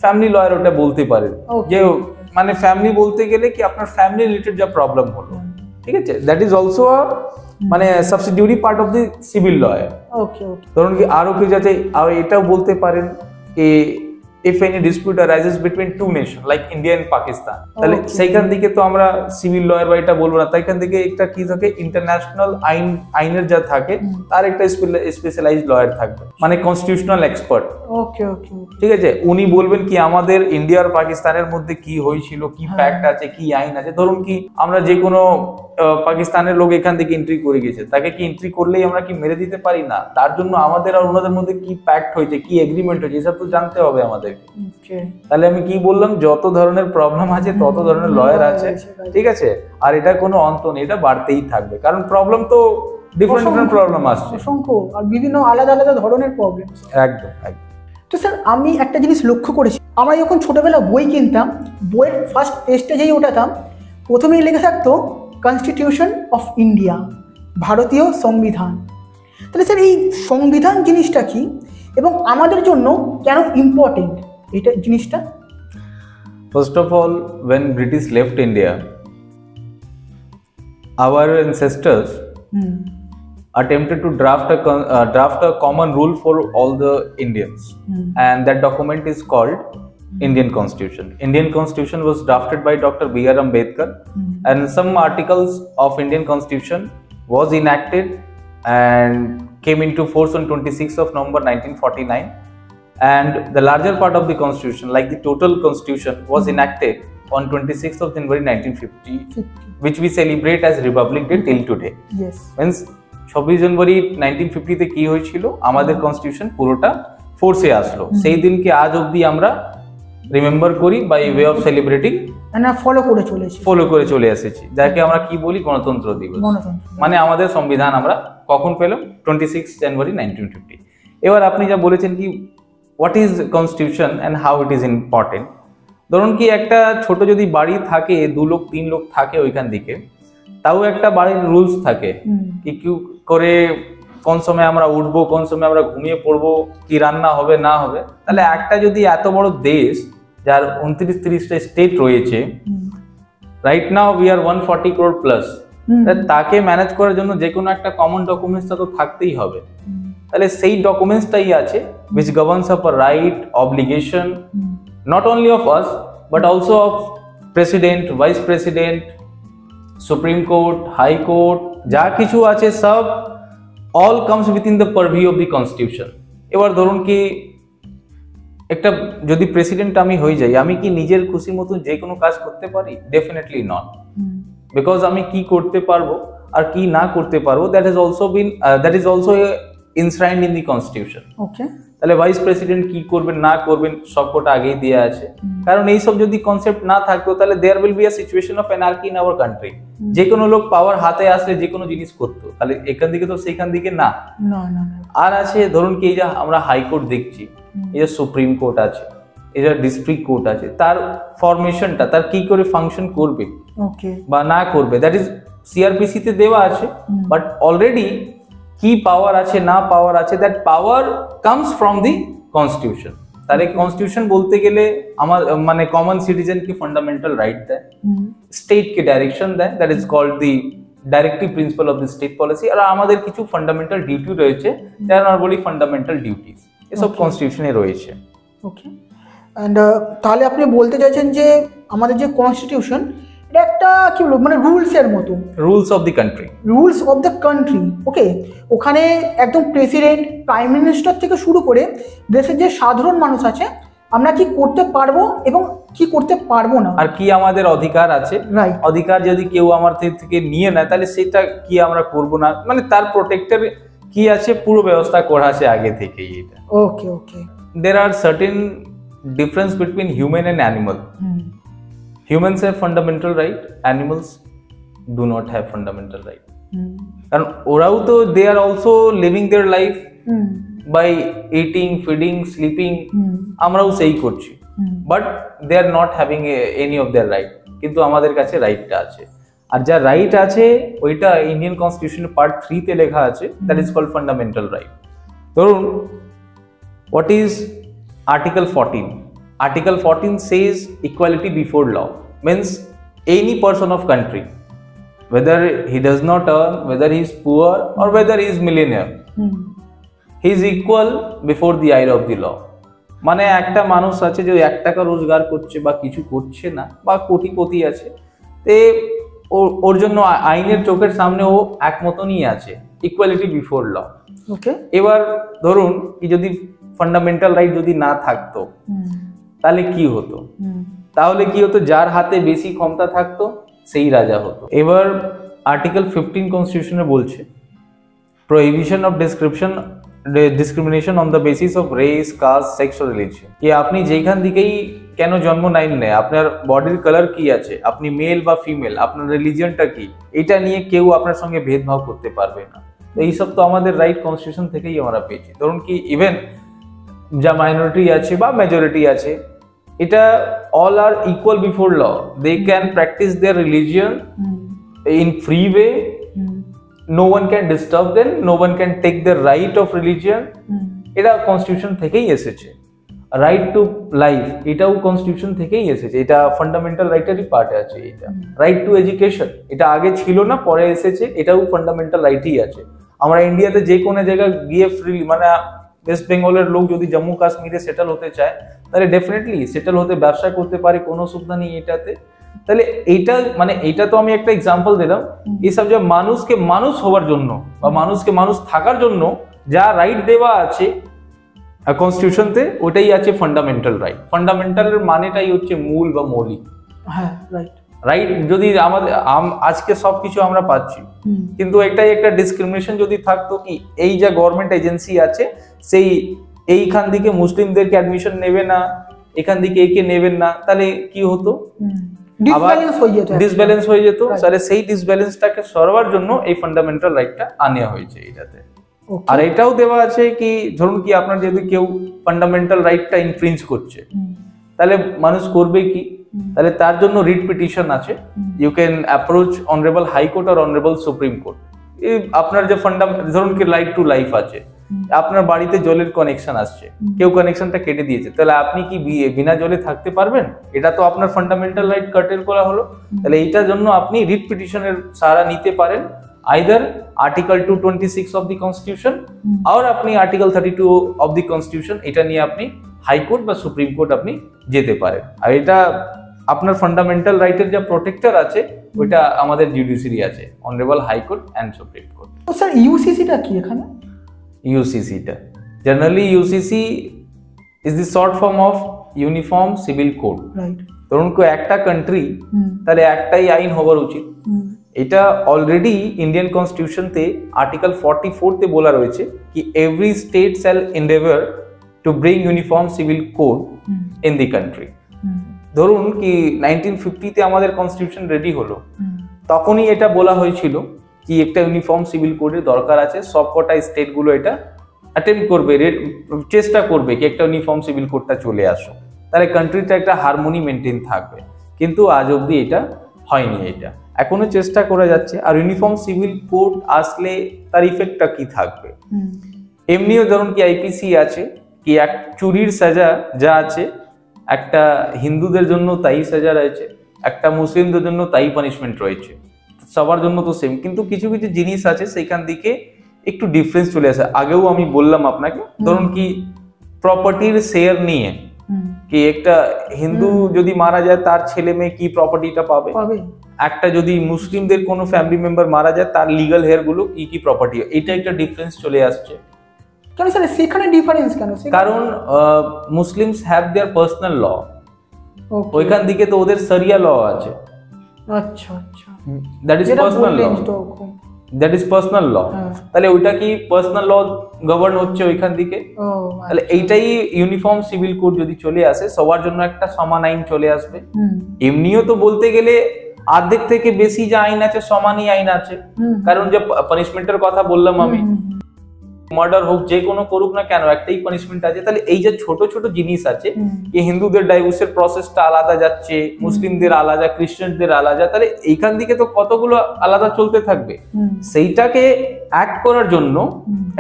S2: ফ্যামিলি লয়ার ওটা বলতে পারেন। যে মানে ফ্যামিলি বলতে গেলে কি আপনার ফ্যামিলি রিলেটেড যা প্রবলেম হলো, ঠিক আছে, দ্যাট ইজ অলসো মানে subsidiary part of the civil lawyer. ধরুন কি আরো কি যাতে এটাও বলতে পারেন কি if any dispute arises between two nations like India and Pakistan, তাহলে সেইখান থেকে তো আমরা সিভিল লয়ার বা এটা বলবো না, তাইখান থেকে একটা কি থাকে ইন্টারন্যাশনাল আইনের যা থাকে তার একটা স্পেশালাইজড লয়ার থাকবে, মানে কনস্টিটিউশনাল এক্সপার্ট। ঠিক আছে, উনি বলবেন কি আমাদের ইন্ডিয়া আর পাকিস্তানের মধ্যে কি হয়েছিল, কি ফ্যাক্ট আছে, কি আইন আছে। ধরুন কি আমরা যে কোনো পাকিস্তানের লোক এখান থেকে এন্ট্রি করে গেছে, তাকে কি এন্ট্রি করলেই আমরা কি মেরে দিতে পারি না? তার জন্য আমাদের আর ওনাদের মধ্যে কি প্যাক্ট হয়েছে, কি এগ্রিমেন্ট হয়েছে, এসব তো জানতে হবে আমাদের। তাহলে আমি কি বললাম, যত ধরনের প্রবলেম আছে তত ধরনের লয়ার আছে, ঠিক আছে। আর এটা কোনো অন্ত নেই, এটা বাড়তেই থাকবে, কারণ প্রবলেম তো ডিফারেন্ট প্রবলেম আসছে,
S1: অসংখ্য আর বিভিন্ন আলাদা আলাদা ধরনের প্রবলেম।
S2: একদম একদম।
S1: তো স্যার আমি একটা জিনিস লক্ষ্য করেছি, আমরা যখন ছোটবেলা বই কিনতাম, বইয়ের ফার্স্ট পেজটা যেই ওঠাতাম প্রথমেই লেখা থাকতো কনস্টিটিউশন অফ ইন্ডিয়া, ভারতীয় সংবিধান। তাহলে স্যার এই সংবিধান জিনিসটা কি এবং আমাদের জন্য কেন ইম্পর্টেন্ট এটা জিনিসটা?
S2: First of all, when British left India, our ancestors attempted to draft a common rule for all the Indians, and that document is called Indian Constitution. Indian Constitution was drafted by Dr. B.R. Ambedkar, and some articles of Indian Constitution was enacted and came into force on 26th of November 1949. And the larger part of the constitution, like the total constitution, was enacted on 26th of January 1950, which we celebrate as Republic Day till today.
S1: Yes.
S2: Means 26 জানুয়ারি 1950 তে কি হয়েছিল, আমাদের constitution পুরোটা ফোর্সে আসলো, সেই দিনকে আজ অব্দি আমরা রিমেম্বার করি by way of celebrating, follow করে চলে এসেছি, যাকে আমরা কি বলি গণতন্ত্র দিবস। মানে আমাদের সংবিধান আমরা কখন পেলাম? 26 জানুয়ারি 1950। এবার আপনি যা বলেছেন কি what is constitution and how it is important. ধরুন কি একটা ছোট যদি বাড়ি থাকে, 2 লোক 3 লোক থাকে ওইখান দিকে, তাও একটা বাড়ির রুলস থাকে কি কি করে কোন সময় আমরা উঠবো, কোন সময় আমরা ঘুমিয়ে পড়বো, কি রান্না হবে না হবে। তাহলে একটা যদি এত বড় দেশ যার 29-30টা স্টেট রয়েছে, right now we are 140 crore plus, তাকে ম্যানেজ করার জন্য যে কোনো একটা কমন ডকুমেন্টসটা তো থাকতেই হবে। তাহলে সেই ডকুমেন্টসটাই আছে which governs of a right obligation not only of us but also of president, vice president, supreme court, high court, যা কিছু আছে সব all comes within the purview of the constitution। এবার ধরুন কি একটা যদি প্রেসিডেন্ট আমি হয়ে যাই, আমি কি নিজের খুশি মতো যে কোনো কাজ করতে পারি? ডেফিনেটলি নট, বিকজ আমি কি করতে পারবো আর কি না করতে পারবো that is also inscribed in the constitution. Okay, তাহলে ভাইস প্রেসিডেন্ট কি করবেন না করবেন সবকটা আগেই দেওয়া আছে। কারণ এইসব যদি কনসেপ্ট না থাকতো তাহলে there will be a situation of anarchy in our country. যে কোনো লোক পাওয়ার হাতে আসলে যে কোনো জিনিস করতো, তাহলে এখান থেকে তো সেখান দিকে না। আর আছে ধরুন কি এই যে আমরা হাইকোর্ট দেখছি, এই যে সুপ্রিম কোর্ট আছে, এই যে ডিস্ট্রিক্ট কোর্ট আছে, তার ফরমেশনটা তার কি করে ফাংশন করবে বা না করবে দ্যাট ইজ সিআরপিসি তে দেওয়া আছে। বাট অলরেডি কি পাওয়ার আছে না পাওয়ার আছে, that power comes from the constitution. তাহলে কনস্টিটিউশন বলতে গেলে আমার মানে কমন সিটিজেনকে ফান্ডামেন্টাল রাইট দেয়, স্টেটকে ডাইরেকশন দেয়, that is called the directive principle of the state policy. আর আমাদের কিছু ফান্ডামেন্টাল ডিউটি রয়েছে, যার আমরা বলি ফান্ডামেন্টাল ডিউটিস, এসব কনস্টিটিউশনে রয়েছে।
S1: ওকে, এন্ড তাহলে আপনি বলতে চাইছেন যে আমাদের যে কনস্টিটিউশন এটা একটা কি বলবো মানে রুলস এর মতো,
S2: rules of the country,
S1: rules of the country. Okay, ওখানে একদম প্রেসিডেন্ট, প্রাইম মিনিস্টার থেকে শুরু করে দেশের যে সাধারণ মানুষ আছে আমরা কি করতে পারবো এবং কি করতে পারবো না,
S2: আর কি আমাদের অধিকার আছে, অধিকার যদি কেউ আমার থেকে নিয়ে নেয় তাহলে সেটা কি আমরা করবো না, মানে তার প্রোটেক্টর কি আছে পুরো ব্যবস্থা করা আছে আগে থেকেই এটা।
S1: ওকে ওকে,
S2: there are certain difference between human and animal. Humans have fundamental right, animals do not have fundamental right. কারণ ওরাও তো they are also living their life by eating, feeding, sleeping, আমরাও সেই করছি, but they are not having any of their right, কিন্তু আমাদের কাছে রাইটটা আছে। আর যা রাইট আছে ওইটা ইন্ডিয়ান কনস্টিটিউশন পার্ট 3 তে লেখা আছে, that is called fundamental right. ধরুন what is Article 14? Article 14 says equality before law, means any person of country, whether he does not earn, whether he is poor or whether he is millionaire, he is equal before the eye of the law. মানে একটা মানুষ আছে যে 1 টাকা রোজগার করছে বা কিছু করছে না বা কোটিপতি আছে, তে ওর জন্য আইনের চোখের সামনে ও এক মতনই আছে, ইকুয়ালিটি বিফোর ল। ওকে, এবার ধরুন কি যদি ফান্ডামেন্টাল রাইট যদি না থাকতো তাহলে কি হতো? তাহলে কি হতো, যার হাতে বেশি ক্ষমতা থাকতো সেই রাজা হতো। এবার আর্টিকেল 15 কনস্টিটিউশনে বলছে prohibition of discrimination on the basis of race, caste, sex ও রিলিজিয়ন। কি আপনি যেখান দিকেই কেন জন্ম নেন না, আপনার বডির কালার কি আছে, আপনি মেল বা ফিমেল, আপনার রিলিজিয়নটা কি, এটা নিয়ে কেউ আপনার সঙ্গে ভেদভাব করতে পারবে না। তো এইসব তো আমাদের রাইট কনস্টিটিউশন থেকেই আমরা পেয়েছি। ধরুন কি ইভেন যা মাইনরিটি আছে বা মেজরিটি আছে, এটা all are equal before law, they can practice their religion in free way, no one can disturb them, no one can take the right of religion. এটা কনস্টিটিউশন থেকেই এসেছে। রাইট টু লাইফ এটাও constitution থেকেই এসেছে, এটা fundamental রাইটেরই পার্টে আছে। এটা রাইট টু এডুকেশন, এটা আগে ছিল না পরে এসেছে, এটাও ফান্ডামেন্টাল রাইটই আছে। আমরা ইন্ডিয়াতে যে কোনো জায়গায় গিয়ে ফ্রিলি, মানে ওয়েস্ট বেঙ্গলের লোক যদি জম্মু কাশ্মীরে সেটেল হতে চায় তাহলে ডেফিনেটলি সেটেল হতে, ব্যবসা করতে পারে, কোনো অসুবিধা নেই এটাতে। তাহলে এইটা মানে এইটা তো আমি একটা এক্সাম্পল দিলাম। এইসব যে মানুষকে মানুষ হওয়ার জন্য বা মানুষকে মানুষ থাকার জন্য যা রাইট দেওয়া আছে কনস্টিটিউশনতে, ওটাই আছে ফান্ডামেন্টাল রাইট। ফান্ডামেন্টালের মানেটাই হচ্ছে মূল বা মৌলিক। হ্যাঁ, রাইট। রাইট যদি আমাদের আজকে সবকিছু আমরা পাচ্ছি, কিন্তু এটাই একটা ডিসক্রিমিনেশন যদি থাকতো কি এই যে গভর্নমেন্ট এজেন্সি আছে সেই এইখান থেকে মুসলিমদেরকে অ্যাডমিশন নেবে না, এখান থেকে একে নেবেন না, তাহলে কি হতো? ডিসব্যালেন্স হয়ে যেত। তাহলে সেই ডিসব্যালেন্সটাকে সরাবার জন্য এই ফান্ডামেন্টাল রাইটটা আনা হয়েছে এটাতে। আর এটাও দেওয়া আছে কি ধরুন কি আপনার যদি কেউ ফান্ডামেন্টাল রাইটটা ইনফ্রিঞ্জ করছে, তাহলে মানুষ করবে কি? তাহলে তার জন্য রিট পিটিশন আছে। You can approach honourable high court আর অনারেবল সুপ্রিম কোর্ট। আপনার যে ধরুন কি রাইট টু লাইফ আছে, আপনার বাড়িতে জলের কানেকশন আসছে, কেউ কানেকশনটা কেটে দিয়েছে, তাহলে আপনি কি বিনা জলে থাকতে পারবেন? এটা তো আপনার ফান্ডামেন্টাল রাইট কাটেল করা হলো। তাহলে এইটার জন্য আপনি রিট পিটিশনের সাহারা নিতে পারেন, either article 226 of the constitution আর আপনি আর্টিকেল 32 অফ দি কনস্টিটিউশন, এটা নিয়ে আপনি হাইকোর্ট বা সুপ্রিম কোর্ট আপনি যেতে পারেন। আর এটা আপনার ফান্ডামেন্টাল রাইটের যে প্রোটেক্টর আছে ওইটা আমাদের জুডিশিয়ারি আছে, honourable high court and supreme court.
S1: তো স্যার ইউসিসিটা কি এখানে?
S2: ইউসিসিটা generally UCC is the short form of uniform civil code.
S1: Right.
S2: ধরুন কো একটা কান্ট্রি, তাহলে একটাই আইন হওয়ার উচিত। এটা অলরেডি ইন্ডিয়ান কনস্টিটিউশনতে আর্টিকেল 44 তে বলা রয়েছে কি every state shall Endeavour to bring uniform civil code in the country. ধরুন কি 1950 তে আমাদের কনস্টিটিউশন রেডি হলো, তখনই এটা বলা হয়েছিল কি একটা ইউনিফর্ম সিভিল কোডের দরকার আছে। সবকটা স্টেট গুলো এটা অ্যাটেম্প করবে, চেষ্টা করবে কি একটা ইউনিফর্ম সিভিল কোডটা চলে আসো, তাহলে কান্ট্রিটা একটা হারমোনি মেনটেন থাকবে। কিন্তু আজ অব্দি এটা হয়নি, এটা এখনো চেষ্টা করা যাচ্ছে। আর ইউনিফর্ম সিভিল কোড আসলে তার ইফেক্টটা কি থাকবে? এমনিও ধরুন কি আইপিসি আছে কি এক চুরির সাজা যা আছে, একটা হিন্দুদের জন্য তাই সাজা রয়েছে, একটা মুসলিমদের জন্য তাই পানিশমেন্ট রয়েছে, সবার জন্য তো সেম। কিন্তু কিছু কিছু জিনিস আছে সেইখান থেকে একটু ডিফারেন্স চলে আসে। আগেও আমি বললাম আপনাকে, ধরুন কি প্রপার্টির শেয়ার নিয়ে কি একটা হিন্দু যদি মারা যায় তার ছেলে মেয়ে কি প্রপার্টিটা পাবে, একটা যদি মুসলিমদের কোনো ফ্যামিলি মেম্বার মারা যায় তার লিগ্যাল হেয়ার গুলো কি কি প্রপার্টি, এটা একটা ডিফারেন্স চলে আসছে।
S1: কেন স্যার সেখানে ডিফারেন্স কেন?
S2: কারণ Muslims have their personal law, ওইখান দিকে তো ওদের শরিয়া ল আছে।
S1: আচ্ছা আচ্ছা,
S2: that is personal law, that is personal law. তাহলে ওইটা কি পার্সোনাল ল গভর্ন হচ্ছে ওইখান দিকে। তাহলে এইটাই ইউনিফর্ম সিভিল কোড যদি চলে আসে, সবার জন্য একটা সমান আইন চলে আসবে। এমনিও তো বলতে গেলে অর্ধেক থেকে বেশি যে আইন আছে সমানই আইন আছে। কারণ যে পানিশমেন্টের কথা বললাম আমি, মার্ডার হোক যে কোনো করুক না কেন একটাই পানিশমেন্ট আছে। তাহলে এই যে ছোট ছোট জিনিস আছে, এই হিন্দুদের ডাইভোর্সের প্রসেসটা আলাদা যাচ্ছে, মুসলিমদের আলাদা, খ্রিস্টানদের আলাদা, তাহলে এইখান থেকে তো কতগুলো আলাদা চলতে থাকবে। সেইটাকে এক করার জন্য,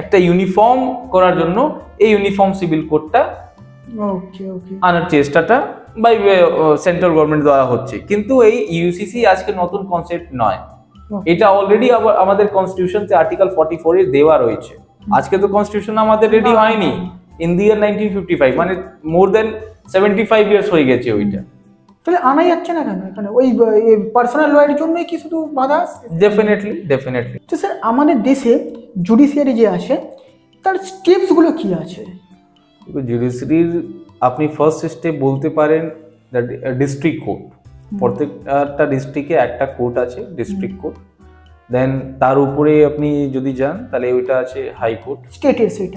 S2: একটা ইউনিফর্ম করার জন্য এই ইউনিফর্ম সিভিল কোডটা আনার চেষ্টাটা বাই সেন্ট্রাল গভর্নমেন্ট দ্বারা হচ্ছে। কিন্তু এই ইউসিসি আজকে নতুন কনসেপ্ট নয়, এটা অলরেডি আমাদের কনস্টিটিউশনতে আর্টিকেল 44 এ দেওয়া রয়েছে। আজকে তো কনস্টিটিউশন আমাদের রেডি হয়নি, ইন দি ইয়ার 1955, মানে মোর দেন 75 ইয়ার্স হয়ে গেছে ওইটা।
S1: তাহলে আনা যাচ্ছে না কেন এখানে? ওই পার্সোনাল লয়ের জন্যই কি শুধু বাধা আছে? ডেফিনেটলি। তো স্যার আমাদের দেশে জুডিশিয়ারি যে আছে তার স্টেপস গুলো কি আছে?
S2: জুডিশিয়ারির আপনি ফার্স্ট স্টেপ বলতে পারেন ডিস্ট্রিক্ট কোর্ট। প্রত্যেকটা ডিস্ট্রিক্টে একটা কোর্ট আছে, ডিস্ট্রিক্ট কোর্ট। দেন তার উপরে আপনি যদি যান তাহলে ওইটা আছে হাইকোর্ট।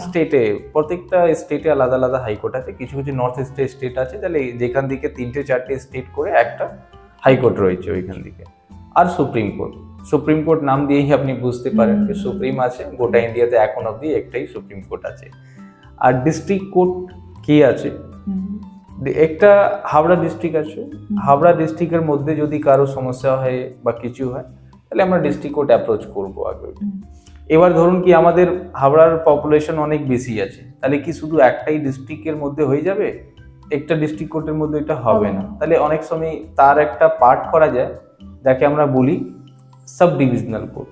S2: স্টেটে প্রত্যেকটা স্টেটে আলাদা আলাদা হাইকোর্ট আছে। কিছু কিছু নর্থ ইস্টে স্টেট আছে, তাহলে যেখান থেকে 3-4টে স্টেট করে একটা হাইকোর্ট রয়েছে ওইখান থেকে। আর সুপ্রিম কোর্ট নাম দিয়েই আপনি বুঝতে পারেন যে সুপ্রিম আছে, গোটা ইন্ডিয়াতে এখন অব্দি একটাই সুপ্রিম কোর্ট আছে। আর ডিস্ট্রিক্ট কোর্ট কি আছে, একটা হাওড়া ডিস্ট্রিক্ট আছে। হাওড়া ডিস্ট্রিক্টের মধ্যে যদি কারো সমস্যা হয় বা কিছু হয় তাহলে আমরা ডিস্ট্রিক্ট কোর্ট অ্যাপ্রোচ করবো আগে। এবার ধরুন কি আমাদের হাওড়ার পপুলেশন অনেক বেশি আছে, তাহলে কি শুধু একটাই ডিস্ট্রিক্টের মধ্যে হয়ে যাবে? একটা ডিস্ট্রিক্ট কোর্টের মধ্যে এটা হবে না। তাহলে অনেক সময় তার একটা পার্ট করা যায় যাকে আমরা বলি সাব ডিভিশনাল কোর্ট।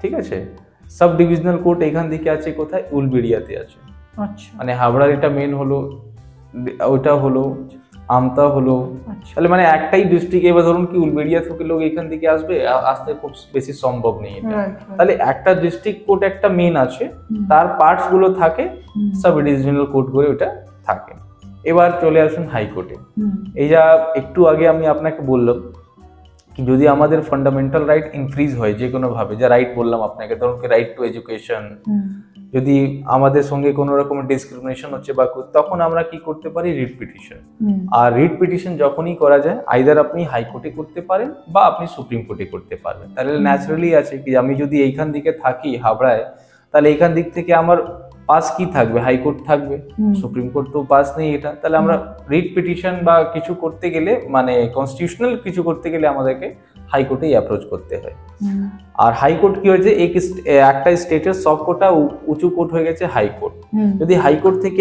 S2: ঠিক আছে, সাব ডিভিশনাল কোর্ট এখান থেকে আছে কোথায়? উলবেড়িয়াতে আছে। মানে হাওড়ার এটা মেন হলো, ওইটা হলো আমতা হলো। তাহলে মানে একটাই ডিস্ট্রিক্ট। এবার ধরুন কি উলবেড়িয়া থেকে লোক এখান থেকে আসতে খুব বেশি সম্ভব নেই এটা। তাহলে একটা ডিস্ট্রিক্ট কোর্ট একটা মেন আছে, তার পার্টস গুলো থাকে সাব ডিভিশনাল কোর্ট করে ওটা থাকে। এবার চলে আসুন হাইকোর্টে। এই যা একটু আগে আমি আপনাকে বললাম কি যদি আমাদের ফান্ডামেন্টাল রাইট ইনক্রিজ হয় যে কোনো ভাবে, যা রাইট বললাম আপনাকে, ধরুন কি রাইট টু এডুকেশন, যদি আমাদের সঙ্গে কোনো রকমের ডিসক্রিমিনেশন হচ্ছে বা তখন আমরা কি করতে পারি, রিট পিটিশন। আর রিট পিটিশন যখনই করা যায়, আইদার আপনি হাইকোর্টে করতে পারেন বা আপনি সুপ্রিম কোর্টে করতে পারবেন। তাহলে ন্যাচারালি আছে কি আমি যদি এইখান দিকে থাকি হাবড়ায়, তাহলে এইখান দিক থেকে আমার পাস কি থাকবে, হাইকোর্ট থাকবে, সুপ্রিম কোর্ট তো পাস নেই এটা। তাহলে আমরা রিট পিটিশন বা কিছু করতে গেলে, মানে কনস্টিটিউশনাল কিছু করতে গেলে আমাদেরকে হাইকোর্টেই অ্যাপ্রোচ করতে হয়। আর হাইকোর্ট কি হয়েছে, একটা স্টেটের সবকটা উঁচু কোর্ট হয়ে গেছে হাইকোর্ট। যদি হাইকোর্ট থেকে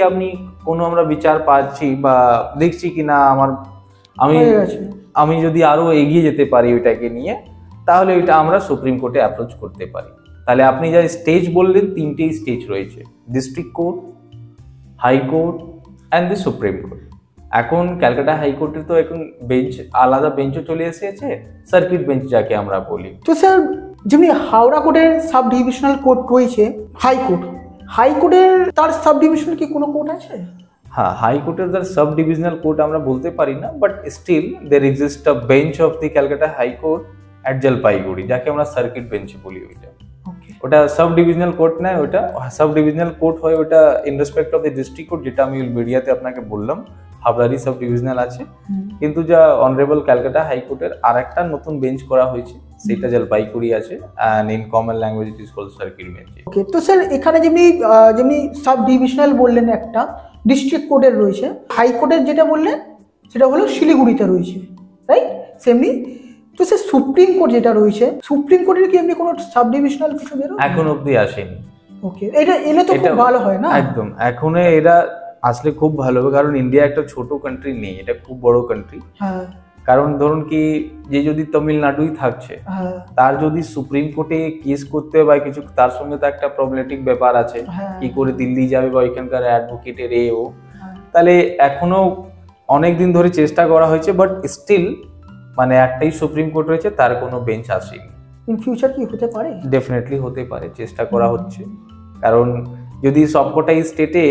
S2: আমরা বিচার পাচ্ছি বা দেখছি কিনা আমি যদি আরো এগিয়ে যেতে পারি ওইটাকে নিয়ে, তাহলে ওইটা আমরা সুপ্রিম কোর্টে অ্যাপ্রোচ করতে পারি। তাহলে আপনি যা স্টেজ বললেন, 3টে স্টেজ রয়েছে, district court, high court and the supreme court. এখন ক্যালকাটা হাইকোর্টে তো এখন বেঞ্চ, আলাদা বেঞ্চও চলে এসেছে, সার্কিট বেঞ্চ যাকে আমরা বলি।
S1: তো স্যার, যেমনি হাওড়া কোর্টের সাব ডিভিশনাল কোর্ট রয়েছে, হাইকোর্টের তার সাব ডিভিশনাল কি কোনো কোর্ট আছে?
S2: হ্যাঁ, হাইকোর্টের তার সাব ডিভিশনাল কোর্ট আমরা বলতে পারি না, but still there exist a bench of the Calcutta high court at Jalpaiguri, যাকে আমরা সার্কিট বেঞ্চ বলি। ওটা সাব ডিভিশনাল কোর্ট নয়, ওটা সাব ডিভিশনাল কোর্ট হয় ওটা in respect of the district court, যেটা আমি মিডিয়াতে আপনাকে বললাম হাবড়ারই সাব ডিভিশনাল আছে। কিন্তু যা অনারেবল ক্যালকাটা হাইকোর্টের আর একটা নতুন বেঞ্চ করা হয়েছে, সেটা জলপাইগুড়ি আছে, and in common language it is called circuit bench.
S1: Okay, তো স্যার এখানে যেমনি সাব ডিভিশনাল বললেন, একটা ডিস্ট্রিক্ট কোর্টের রয়েছে, হাইকোর্টের যেটা বললেন সেটা হলো শিলিগুড়িতে রয়েছে, রাইট? সেমনি তো স্যার সুপ্রিম কোর্ট যেটা রয়েছে, সুপ্রিম কোর্টের কি এমনি কোনো সাব ডিভিশনাল কিছু বেরো?
S2: এখন অবধি আসেনি।
S1: ওকে, এটা এলে তো খুব ভালো হয় না?
S2: একদম, এখন এরা আসলে খুব ভালো হবে, কারণ ইন্ডিয়া একটা ছোট কান্ট্রি নেই, এটা খুব বড় কান্ট্রি।
S1: হ্যাঁ,
S2: কারণ ধরুন কি, যে যদি তামিলনাড়ুই থাকছে, তার যদি সুপ্রিম কোর্টে কেস করতে হয় বা কিছু, তার সঙ্গে তো একটা প্রবলেমেটিক ব্যাপার আছে, কি করে দিল্লি যাবে বা ওইখানকার অ্যাডভোকেটের তাহলে এখনো অনেক দিন ধরে চেষ্টা করা হয়েছে, বাট স্টিল মানে একটাই সুপ্রিম কোর্ট রয়েছে, তার কোনো বেঞ্চ আসেনি।
S1: ইন ফিউচার কি হতে পারে?
S2: ডেফিনেটলি হতে পারে, চেষ্টা করা হচ্ছে। কারণ যদি সবকটাই স্টেটে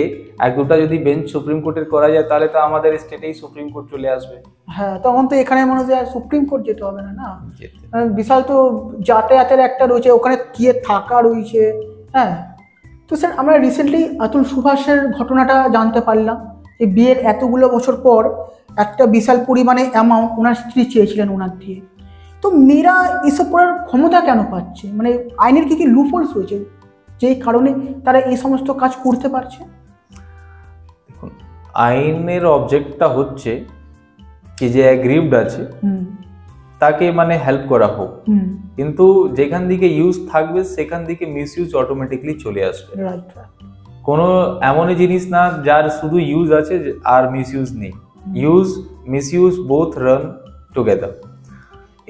S2: এক দুটা যদি বেঞ্চ সুপ্রিম কোর্টের করা যায়, তাহলে তো আমাদের স্টেটেই সুপ্রিম কোর্ট চলে আসবে।
S1: হ্যাঁ, তখন তো এখানে মনে হয় সুপ্রিম কোর্ট যেতে হবে না, বিশাল তো যাতায়াতের একটা রয়েছে, ওখানে গিয়ে থাকা রয়েছে। হ্যাঁ, তো স্যার আমরা রিসেন্টলি আতুল সুভাষের ঘটনাটা জানতে পারলাম, যে বিয়ের এতগুলো বছর পর একটা বিশাল পরিমাণে অ্যামাউন্ট ওনার স্ত্রী চেয়েছিলেন ওনার দিয়ে। তো মেয়েরা এসব করার ক্ষমতা কেন পাচ্ছে? মানে আইনের কি লুপহোলস রয়েছে যেই কারণে তারা এই সমস্ত কাজ করতে পারছে?
S2: দেখুন, আইনের অবজেক্টটা হচ্ছে কি, যে অ্যাগ্রিভড আছে তাকে মানে হেল্প করা হোক, কিন্তু যেখান দিকে ইউজ থাকবে সেখান দিকে মিসইউজ অটোমেটিকলি চলে আসবে। কোনো এমনই জিনিস না যার শুধু ইউজ আছে আর মিসইউজ নেই, use misuse both run together.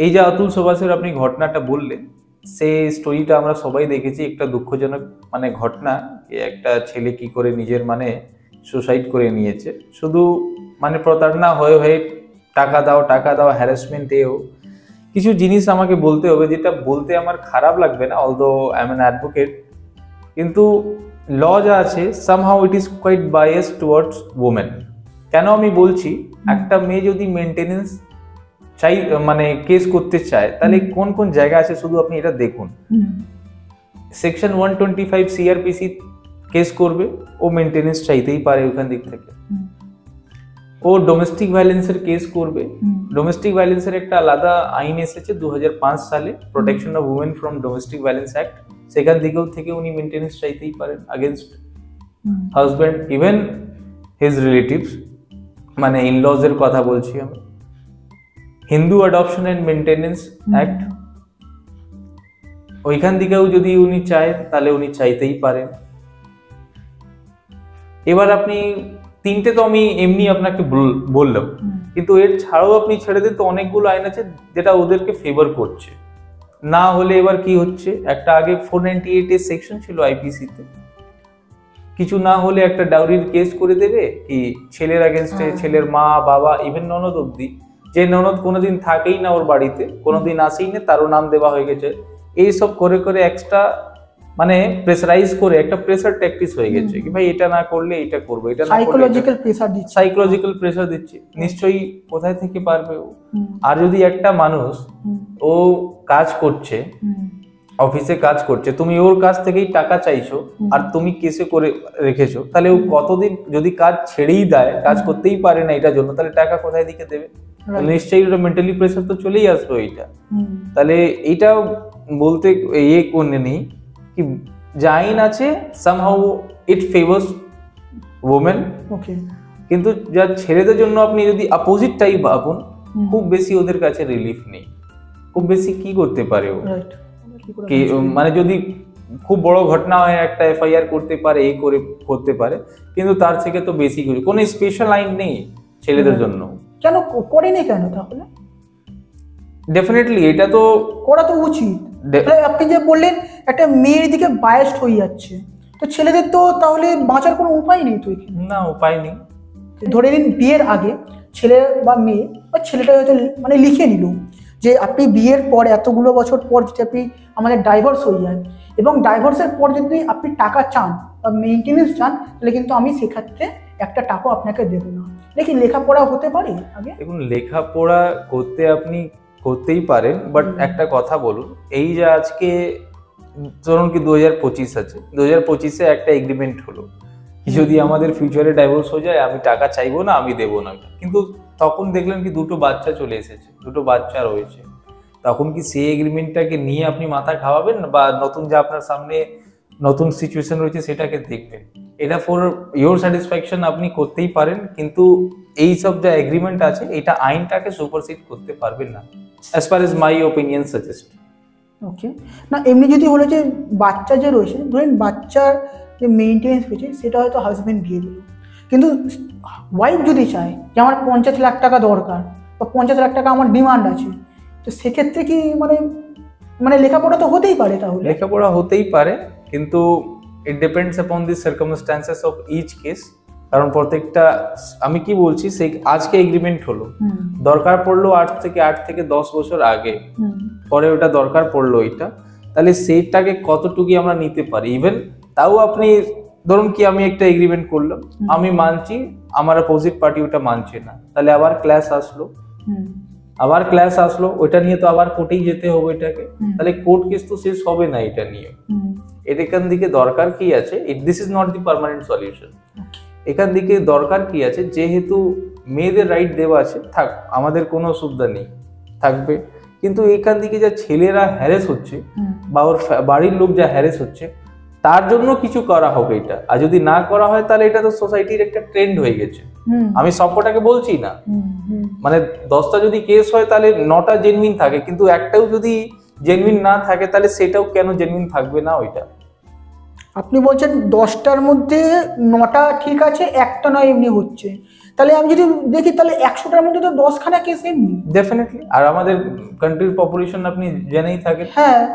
S2: এই যে অতুল সুভাষের আপনি ঘটনাটা বললেন, সেই স্টোরিটা আমরা সবাই দেখেছি, একটা দুঃখজনক মানে ঘটনা। একটা ছেলে কি করে নিজের মানে সুসাইড করে নিয়েছে, শুধু মানে প্রতারণা হয়ে হয়ে টাকা দাও হ্যারাসমেন্ট। কিছু জিনিস আমাকে বলতে হবে, যেটা বলতে আমার খারাপ লাগবে না, although I am an advocate, কিন্তু ল যা আছে somehow it is quite bias towards women. কেন আমি বলছি, একটা মেয়ে যদি মেনটেনেন্স চাই মানে কেস করতে চায়, তাহলে কোন কোন জায়গা আছে শুধু আপনি এটা দেখুন। সেকশন 125 সিআরপিসি কেস করবে, ও মেনটেনেন্স চাইতেই পারে ওখান দিক থেকে। ও ডোমেস্টিক ভায়োলেন্সের কেস করবে, ডোমেস্টিক ভায়োলেন্সের একটা আলাদা আইন এসেছে 2005 সালে, protection of women from domestic violence act, সেখান থেকে উনি মেনটেনেন্স চাইতেই পারেন against husband, even his relatives, মানে ইনলজ এর কথা বলছি আমি। Hindu adoption and maintenance act, ওইখান থেকেও যদি উনি চায় তাহলে উনি চাইতেই পারেন। এবার আপনি তিনটে তো আমি এমনি আপনাকে বললাম, কিন্তু এর ছাড়াও আপনি ছেড়ে দিন তো অনেকগুলো আইন আছে যেটা ওদেরকে ফেভার করছে। না হলে এবার কি হচ্ছে, একটা আগে 498 এর সেকশন ছিল আইপিসি তে, কিছু না হলে একটা ডাউরির কেস করে দেবে কি ছেলের এগেনস্টে, ছেলের মা বাবা, ইভেন ননদ অব্দি, যে ননদ কোনোদিন থাকেই না ওর বাড়িতে, কোনোদিন আসেই না, তারও নাম দেওয়া হয়ে গেছে। এইসব করে করে এক্সট্রা মানে প্রেসারাইজ করে একটা প্রেসার ট্যাকটিস হয়ে গেছে কি ভাই এটা না করলে এটা করবে, এটা না করলে সাইকোলজিক্যাল প্রেসার দিচ্ছে। নিশ্চয়ই কোথায় থেকে পারবে ও? আর যদি একটা মানুষ ও কাজ করছে, অফিসে কাজ করছে, তুমি ওর কাছ থেকেই টাকা চাইছো আর তুমি কেসে করে রেখেছো, তাহলে ও কতদিন যদি কাজ ছেড়েই দেয়, কাজ করতেই পারে না এটার জন্য, তাহলে টাকা কোথায় দিকে দেবে? নিশ্চয়ই ওটা মেন্টালি প্রেসার তো চলেই আসলো এইটা। তাহলে এইটা বলতে ইয়ে করে নেই কি যে আইন আছে সামহাউ ইট ফেভার্স ওমেন, কিন্তু যা ছেলেদের জন্য আপনি যদি অপোজিট টাইপ ভাবুন, খুব বেশি ওদের কাছে রিলিফ নেই। খুব বেশি কি করতে পারে ও, কি মানে যদি খুব বড় ঘটনা হয় একটা এফআইআর করতে পারে, এই করে করতে পারে, কিন্তু তার থেকে তো বেশি কিছু কোনো স্পেশাল আইন নেই ছেলেদের জন্য।
S1: কেন করেনি কেন তাহলে?
S2: ডেফিনেটলি এটা তো
S1: করা তো উচিত। আপনি যে বললেন একটা মেয়ের দিকে বায়াসড হয়ে যাচ্ছে, তো ছেলেদের তো তাহলে বাঁচার কোনো উপায় নেই। তো
S2: না, উপায় নেই।
S1: ধরে নিন বিয়ের আগে ছেলে বা মেয়ে বা ছেলেটা হয়তো মানে লিখে নিল যে আপনি বিয়ের পর এতগুলো বছর পর যদি আপনি আমাদের ডাইভোর্স হয়ে যায়, এবং ডাইভোর্সের পর যদি আপনি টাকা চান বা মেনটেনেন্স চান, তাহলে কিন্তু আমি সেক্ষেত্রে একটা টাকা আপনাকে দেবো না। দেখি লেখাপড়া হতে পারে আগে। দেখুন,
S2: লেখাপড়া করতে আপনি করতেই পারেন, বাট একটা কথা বলুন, এই যে আজকে ধরুন কি 2025 আছে, 2025-এ একটা এগ্রিমেন্ট হলো যদি আমাদের ফিউচারে ডাইভোর্স হয়ে যায় আমি টাকা চাইবো না, আমি দেবো না, কিন্তু তখন দেখলেন কি দুটো বাচ্চা চলে এসেছে, দুটো বাচ্চা রয়েছে, তখন কি সেই এগ্রিমেন্টটাকে নিয়ে আপনি মাথা খাওয়াবেন বা নতুন যে আপনার সামনে নতুন সিচুয়েশন রয়েছে সেটাকে দেখবেন? এটা ফর ইয়োর স্যাটিসফ্যাকশন আপনি করতেই পারেন, কিন্তু এই সব যে এগ্রিমেন্ট আছে এটা আইনটাকে সুপারসিড করতে পারবেন না, as far as my opinion suggest.
S1: Okay, না এমনি যদি হলো যে বাচ্চা যে রয়েছে, ধরেন বাচ্চার যে মেনটেন্স রয়েছে সেটা হয়তো হাজব্যান্ড দিয়ে দিল, কিন্তু ওয়াইফ যদি চায় যে আমার 50 লাখ টাকা দরকার বা 50 লাখ টাকা আমার ডিমান্ড আছে, তো সেক্ষেত্রে কি মানে মানে লেখাপড়া তো হতেই পারে? তাহলে
S2: লেখাপড়া হতেই পারে, কিন্তু it depends upon the circumstances of each case. কারণ প্রত্যেকটা, আমি কি বলছি, সেই আজকে এগ্রিমেন্ট হলো, দরকার পড়লো 8 থেকে 10 বছর আগে, পরে ওটা দরকার পড়লো এটা, তাহলে সেইটাকে কতটুকু আমরা নিতে পারি? ইভেন তাও আপনি ধরুন কি আমি একটা এগ্রিমেন্ট করলাম, আমি মানছি, আমার অপোজিট পার্টি ওটা মানছে না, তাহলে আবার ক্লাস আসলো, ওইটা নিয়ে তো আবার কোর্টেই যেতে হবে এটাকে, তাহলে কোর্ট কেস তো শেষ হবে না এটা নিয়ে। এখান দিকে দরকার কি আছে, this is not the permanent solution. এখান দিকে দরকার কি আছে, যেহেতু মেয়েদের রাইট দেওয়া আছে, থাক, আমাদের কোনো অসুবিধা নেই, থাকবে, কিন্তু এখান দিকে যা ছেলেরা হ্যারেস হচ্ছে বা ওর বাড়ির লোক যা হ্যারেস হচ্ছে, তার জন্য কিছু করা হবে এটা। আর যদি না করা হয় তাহলে এটা তো সোসাইটির একটা ট্রেন্ড হয়ে গেছে। আমি সবকটাকে বলছি না, মানে 10টা যদি কেস হয় তাহলে 9টা জেনুইন থাকে, কিন্তু একটাও যদি জেনুইন না থাকে তাহলে সেটাও কেন জেনুইন থাকবে না? ওইটা
S1: আপনি বলছেন 10টার মধ্যে 9টা ঠিক আছে, একটা নয় এমনি হচ্ছে, তাহলে আমি যদি দেখি তাহলে 100টার মধ্যে তো 10খানা কেস এমনি।
S2: ডেফিনেটলি। আর আমাদের কান্ট্রির পপুলেশন আপনি জেনেই থাকেন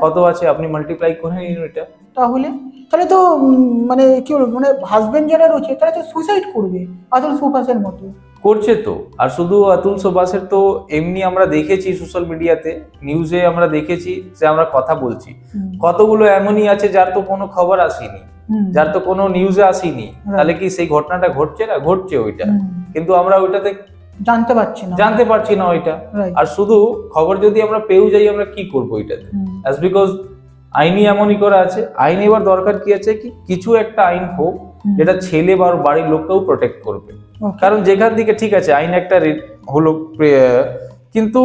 S2: কত আছে, আপনি মাল্টিপ্লাই করে নিন ওইটা,
S1: তাহলে তো মানে কি বলবো, মানে হাজবেন্ড যারা রয়েছে তারা তো সুইসাইড করবে, আতুল সুভাষের মতো
S2: করছে তো। আর শুধু আতুল সুভাষের তো এমনি আমরা দেখেছি সোশ্যাল মিডিয়াতে, নিউজে আমরা দেখেছি যে আমরা কথা বলছি, কতগুলো এমনই আছে যার তো কোনো খবর আসেনি, যার তো কোনো নিউজে আসেনি, তাহলে কি সেই ঘটনাটা ঘটছে না? ঘটছে ওইটা, কিন্তু আমরা ওইটাতে
S1: জানতে পারছি না ওইটা।
S2: আর শুধু খবর যদি আমরা পেয়েও যাই, আমরা কি করবো ওইটাতে? অ্যাজ বিকজ আইনি এমনই করা আছে। আইন এবার দরকার কি আছে, কি কিছু একটা আইন হোক যেটা ছেলে বা বাড়ির লোককেও প্রোটেক্ট করবে। কারণ যেখান থেকে ঠিক আছে আইন একটা হলো, কিন্তু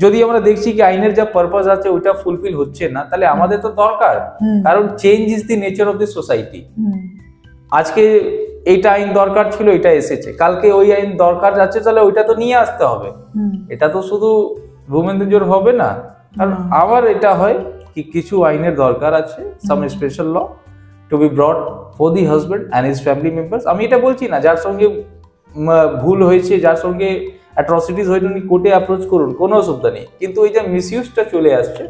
S2: যদি আমরা দেখছি কি আইনের যা পারপাস আছে ওইটা ফুলফিল হচ্ছে না, তাহলে আমাদের তো দরকার, কারণ change is the nature of the society. আজকে এইটা আইন দরকার ছিল, এটা এসেছে, কালকে ওই আইন দরকার যাচ্ছে, তাহলে ওইটা তো নিয়ে আসতে হবে। এটা তো শুধু রুমেনদের জোর হবে না। কারণ আবার এটা হয় কি কিছু আইনের দরকার আছে, some special law to be brought for the husband and his family members. আমি এটা বলছি না যার সঙ্গে ভুল হয়েছে, যার সঙ্গে অ্যাট্রসিটিস হয়েছে উনি কোর্টে অ্যাপ্রোচ করুন, কোনো অসুবিধা নেই, কিন্তু এই যে মিসইউজটা চলে আসছে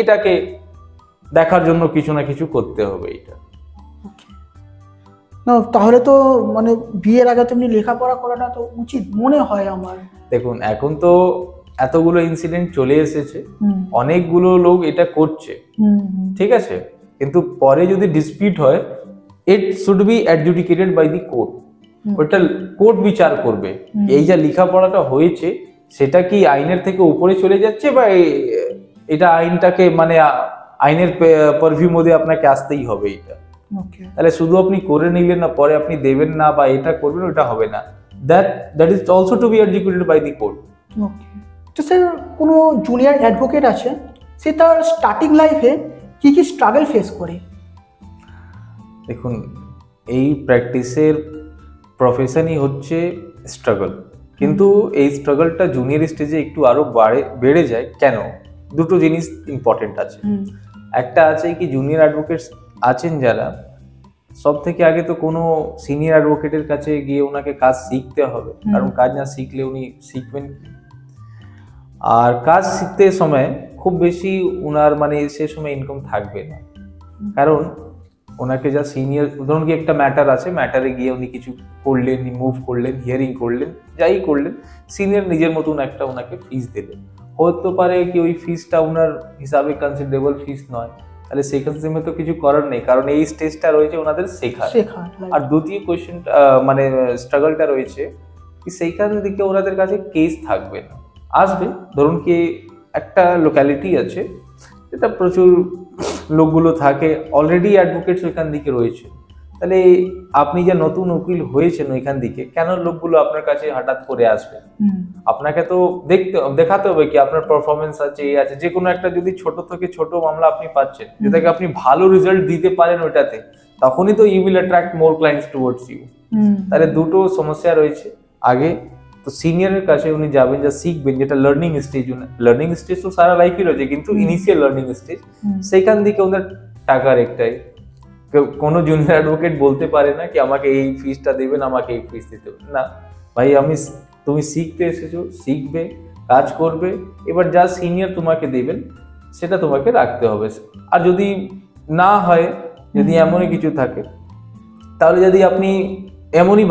S2: এটাকে দেখার জন্য কিছু না কিছু করতে হবে। এটা
S1: না তাহলে তো মানে বিয়ের আগে তেমনি লেখাপড়া করাটা তো উচিত মনে হয় আমার।
S2: দেখুন এখন তো এতগুলো ইনসিডেন্ট চলে এসেছে, অনেকগুলো লোক এটা করছে, ঠিক আছে, কিন্তু পরে যদি ডিসপিউট হয়, it should be adjudicated by the court. ওটা কোর্ট বিচার করবে এই যে লেখাপড়াটা হয়েছে সেটা কি আইনের থেকে উপরে চলে যাচ্ছে বা এটা আইনটাকে মানে আইনের পারভিউ মধ্যে আপনাকে আসতেই হবে এটা।
S1: ওকে,
S2: তাহলে শুধু আপনি করে নিলেন না, পরে আপনি দেবেন না বা এটা করবেন, ওটা হবে না। That is also to be executed by the court.
S1: Okay. তো স্যার কোনো জুনিয়র অ্যাডভোকেট আছে, সে তার স্টার্টিং লাইফে কি কি স্ট্রাগল ফেস করে?
S2: দেখুন, এই প্র্যাকটিসের প্রফেশনই হচ্ছে স্ট্রাগল, কিন্তু এই স্ট্রাগলটা জুনিয়র স্টেজে একটু আরো বেড়ে যায় কেন? দুটো জিনিস ইম্পর্টেন্ট আছে। একটা আছে কি জুনিয়র অ্যাডভোকেটস আছেন যারা, সব থেকে আগে তো কোনো সিনিয়র অ্যাডভোকেটের কাছে গিয়ে ওনাকে কাজ শিখতে হবে, কারণ কাজ না শিখলে উনি শিখবেন কি? আর কাজ শিখতে সময় খুব বেশি ওনার মানে সে সময় ইনকাম থাকবে না, কারণ ওনাকে যা সিনিয়র, ধরুন কি একটা ম্যাটার আছে, ম্যাটারে গিয়ে উনি কিছু করলেন, মুভ করলেন, হিয়ারিং করলেন, যাই করলেন, সিনিয়র নিজের মতন একটা ওনাকে ফিস দিলেন। হতে পারে কি ওই ফিসটা ওনার হিসাবে কনসিডারেবল ফিস নয়, তাহলে সেখান থেকে তো কিছু করার নেই, কারণ এই স্টেজটা রয়েছে ওনাদের শেখার। আর দ্বিতীয় কোয়েশ্চেনটা মানে স্ট্রাগলটা রয়েছে কি সেইখান থেকে ওনাদের কাছে কেস থাকবে না, আসবে। ধরুন কি একটা লোক্যালিটি আছে যেটা প্রচুর লোকগুলো থাকে, অলরেডি অ্যাডভোকেটস ওইখান দিকে রয়েছে, তাহলে আপনি যে নতুন উকিল হয়েছেন ওইখান দিকে, কেন লোকগুলো আপনার কাছে হঠাৎ করে আসবে? আপনাকে তো দেখাতে হবে কি আপনার পারফরমেন্স আছে, এই আছে। যে কোনো একটা যদি ছোট থেকে ছোট মামলা আপনি পাচ্ছেন, যেটাকে আপনি ভালো রেজাল্ট দিতে পারেন ওইটাতে, তখনই তো you will attract more clients towards you. তাহলে দুটো সমস্যা রয়েছে। আগে তো সিনিয়রের কাছে উনি যাবেন, যা শিখবেন, যেটা লার্নিং স্টেজ। লার্নিং স্টেজ তো সারা লাইফই রয়েছে, কিন্তু ইনিশিয়াল লার্নিং স্টেজ, সেইখান থেকে ওদের টাকার একটাই। কোনো জুনিয়র অ্যাডভোকেট বলতে পারে না কি আমাকে এই ফিসটা দেবেন, আমাকে এই ফিস দিতে হবে না। ভাই তুমি শিখতে এসেছো, শিখবে, কাজ করবে, এবার যা সিনিয়র তোমাকে দেবেন সেটা তোমাকে রাখতে হবে। আর যদি না হয়, যদি এমনই কিছু থাকে, তাহলে যদি আপনি এমনই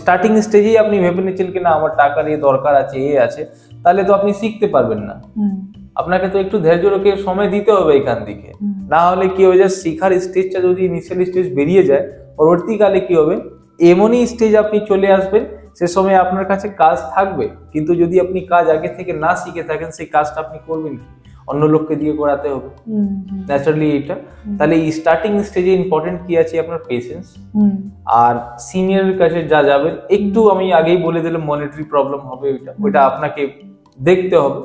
S2: স্টার্টিং স্টেজেই আপনি ভেবে নিচ্ছেন কি না আমার টাকার এই দরকার আছে, এ আছে, তাহলে তো আপনি শিখতে পারবেন না। আপনাকে তো একটু ধৈর্য রেখে সময় দিতে হবে এখান থেকে, না হলে কি হয়ে যায়, শিখার স্টেজটা যদি ইনিশিয়াল স্টেজ বেরিয়ে যায়, পরবর্তীকালে কি হবে, এমনই স্টেজ আপনি চলে আসবেন, সে সময় আপনার কাছে কাজ থাকবে, কিন্তু যদি আপনি কাজ আগে থেকে না শিখে থাকেন, সেই কাজটা আপনি করবেন কি? অন্য লোককে দিয়ে করাতে হবে ন্যাচারালি এটা। তাহলে এই স্টার্টিং স্টেজে ইম্পর্টেন্ট কি আছে, আপনার পেশেন্স। আর সিনিয়রের কাছে যা যাবেন, একটু আমি আগেই বলে দিলাম মনিটারি প্রবলেম হবে, ওইটা আপনাকে দেখতে হবে।